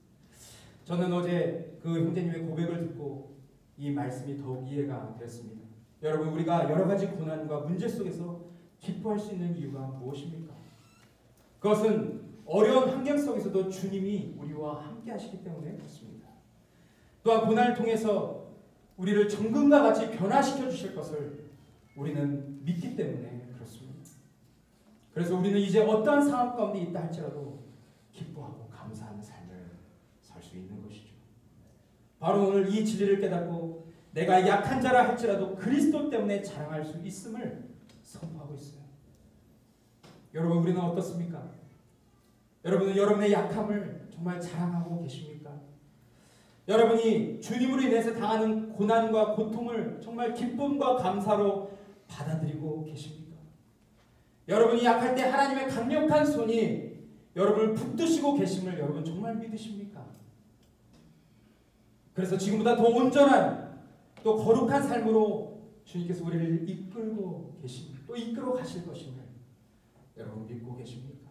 저는 어제 그 형제님의 고백을 듣고 이 말씀이 더욱 이해가 되었습니다. 여러분, 우리가 여러 가지 고난과 문제 속에서 기뻐할 수 있는 이유가 무엇입니까? 그것은 어려운 환경 속에서도 주님이 우리와 함께 하시기 때문에 그렇습니다. 또한 고난을 통해서 우리를 정금과 같이 변화시켜 주실 것을 우리는 믿기 때문에 그렇습니다. 그래서 우리는 이제 어떠한 상황 가운데 있다 할지라도 기뻐하고 감사하는 삶을 살 수 있는 것이죠. 바로 오늘 이 진리를 깨닫고 내가 약한 자라 할지라도 그리스도 때문에 자랑할 수 있음을 선포하고 있어요. 여러분, 우리는 어떻습니까? 여러분은 여러분의 약함을 정말 자랑하고 계십니까? 여러분이 주님으로 인해서 당하는 고난과 고통을 정말 기쁨과 감사로 받아들이고 계십니까? 여러분이 약할 때 하나님의 강력한 손이 여러분을 붙드시고 계심을 여러분 정말 믿으십니까? 그래서 지금보다 더 온전한 또 거룩한 삶으로 주님께서 우리를 이끌고 계십니다. 또 이끌어 가실 것임을 여러분 믿고 계십니까?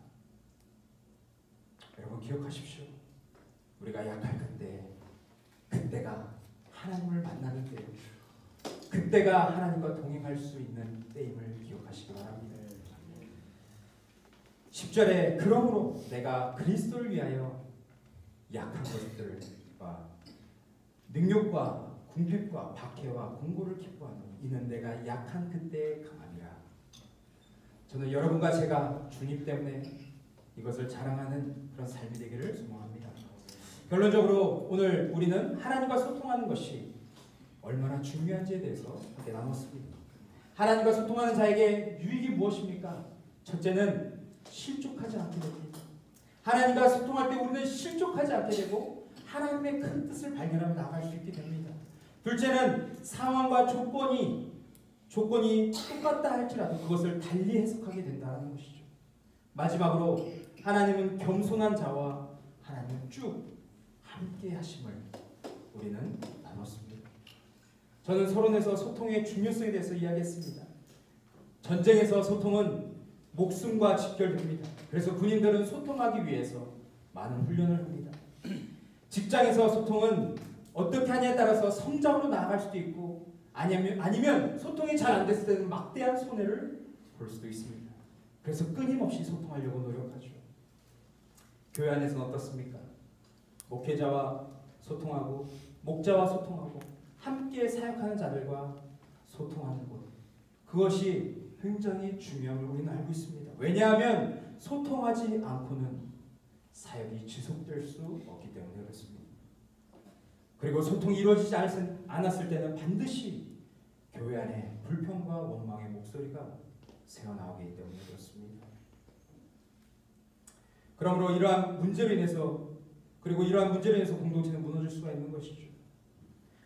여러분 기억하십시오. 우리가 약할 그때가 하나님을 만나는 때예요. 그때가 하나님과 동행할 수 있는 때임을 기억하시기 바랍니다. 10절에 그러므로 내가 그리스도를 위하여 약한 것들과 능력과 궁핍과 박해와 공고를 기뻐하노 이는 내가 약한 그때에 강함이라. 저는 여러분과 제가 주님 때문에 이것을 자랑하는 그런 삶이 되기를 소망합니다. 결론적으로 오늘 우리는 하나님과 소통하는 것이 얼마나 중요한지에 대해서 함께 나눴습니다. 하나님과 소통하는 자에게 유익이 무엇입니까? 첫째는 실족하지 않게 됩니다. 하나님과 소통할 때 우리는 실족하지 않게 되고 하나님의 큰 뜻을 발견하며 나아갈 수 있게 됩니다. 둘째는 상황과 조건이 똑같다 할지라도 그것을 달리 해석하게 된다는 것이죠. 마지막으로 하나님은 겸손한 자와 하나님은 쭉 함께 하심을 우리는 나눴습니다. 저는 서론에서 소통의 중요성에 대해서 이야기했습니다. 전쟁에서 소통은 목숨과 직결됩니다. 그래서 군인들은 소통하기 위해서 많은 훈련을 합니다. 직장에서 소통은 어떻게 하냐에 따라서 성장으로 나아갈 수도 있고 아니면 소통이 잘 안 됐을 때는 막대한 손해를 볼 수도 있습니다. 그래서 끊임없이 소통하려고 노력하죠. 교회 안에서는 어떻습니까? 목회자와 소통하고 목자와 소통하고 함께 사역하는 자들과 소통하는 것, 그것이 굉장히 중요함을 우리는 알고 있습니다. 왜냐하면 소통하지 않고는 사역이 지속될 수 없기 때문에 그렇습니다. 그리고 소통이 이루어지지 않았을 때는 반드시 교회 안에 불평과 원망의 목소리가 새어나오기 때문에 그렇습니다. 그러므로 이러한 문제로 인해서 공동체는 무너질 수가 있는 것이죠.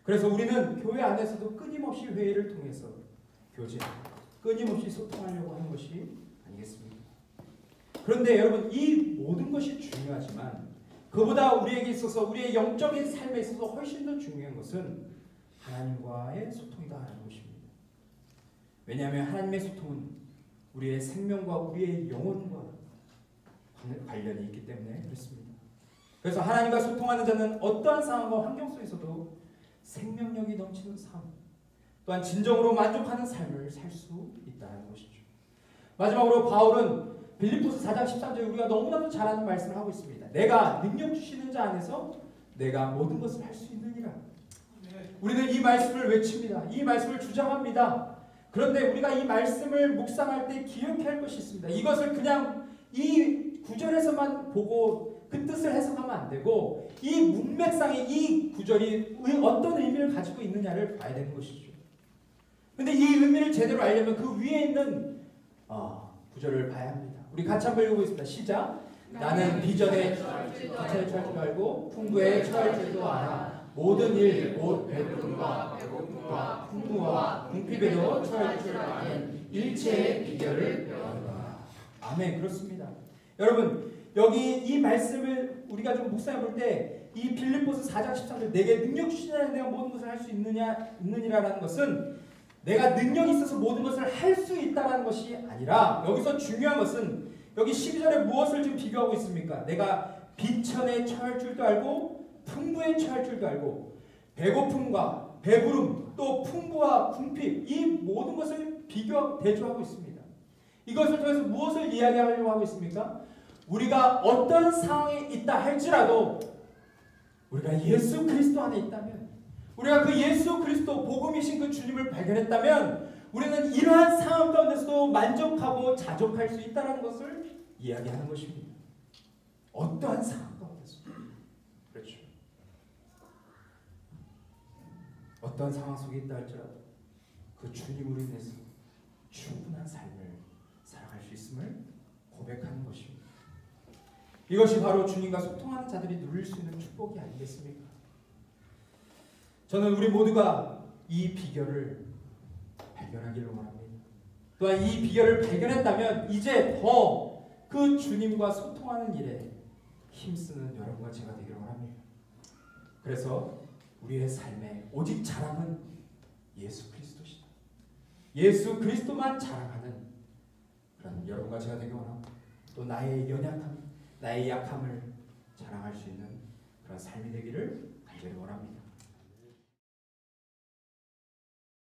그래서 우리는 교회 안에서도 끊임없이 회의를 통해서 끊임없이 소통하려고 하는 것이 아니겠습니까? 그런데 여러분, 이 모든 것이 중요하지만 그보다 우리에게 있어서 우리의 영적인 삶에 있어서 훨씬 더 중요한 것은 하나님과의 소통이다라는 것입니다. 왜냐하면 하나님의 소통은 우리의 생명과 우리의 영혼과 관련이 있기 때문에 그렇습니다. 그래서 하나님과 소통하는 자는 어떠한 상황과 환경 속에서도 생명력이 넘치는 삶, 또한 진정으로 만족하는 삶을 살 수 있다는 것이죠. 마지막으로 바울은 빌립보서 4장 13절에 우리가 너무나도 잘 아는 말씀을 하고 있습니다. 내가 능력 주시는 자 안에서 내가 모든 것을 할 수 있느니라. 우리는 이 말씀을 외칩니다. 이 말씀을 주장합니다. 그런데 우리가 이 말씀을 묵상할 때 기억해야 할 것이 있습니다. 이것을 그냥 이 구절에서만 보고 그 뜻을 해석하면 안 되고 이 문맥상의 이 구절이 어떤 의미를 가지고 있느냐를 봐야 되는 것이죠. 근데 이 의미를 제대로 알려면 그 위에 있는 구절을 봐야 합니다. 우리 같이 한번 읽어보겠습니다. 시작. 나는 비전에 처할 줄 알고 풍부에 처할 줄도 알아. 모든 일, 곧 배부름과 배고픔과 풍부와 궁핍에도 처할 줄 아는 일체의 비결을 배워라. 아멘. 그렇습니다. 여러분, 여기 이 말씀을 우리가 좀 묵상해 볼 때 이 빌립보서 4장 13절 내게 능력 주시냐 내가 모든 것을 할 수 있느니라라는 것은 내가 능력이 있어서 모든 것을 할 수 있다라는 것이 아니라 여기서 중요한 것은 여기 12절에 무엇을 지금 비교하고 있습니까? 내가 빈천에 처할 줄도 알고 풍부에 처할 줄도 알고 배고픔과 배부름 또 풍부와 궁핍 이 모든 것을 대조하고 있습니다. 이것을 통해서 무엇을 이야기하려고 하고 있습니까? 우리가 어떤 상황에 있다 할지라도 우리가 예수 그리스도 안에 있다면 우리가 그 예수 그리스도 복음이신 그 주님을 발견했다면 우리는 이러한 상황 가운데서도 만족하고 자족할 수 있다는 것을 이야기하는 것입니다. 어떠한 상황 가운데서 그렇죠. 어떠한 상황 속에 있다 할지라도 그 주님으로 인해서 충분한 삶을 살아갈 수 있음을 고백하는 것입니다. 이것이 바로 주님과 소통하는 자들이 누릴 수 있는 축복이 아니겠습니까? 저는 우리 모두가 이 비결을 발견하기를 원합니다. 또한 이 비결을 발견했다면 이제 더 그 주님과 소통하는 일에 힘쓰는 여러분과 제가 되기를 원합니다. 그래서 우리의 삶의 오직 자랑은 예수 그리스도시다. 예수 그리스도만 자랑하는 그런 여러분과 제가 되기를 원합니다. 또 나의 연약함, 나의 약함을 자랑할 수 있는 그런 삶이 되기를 간절히 원합니다.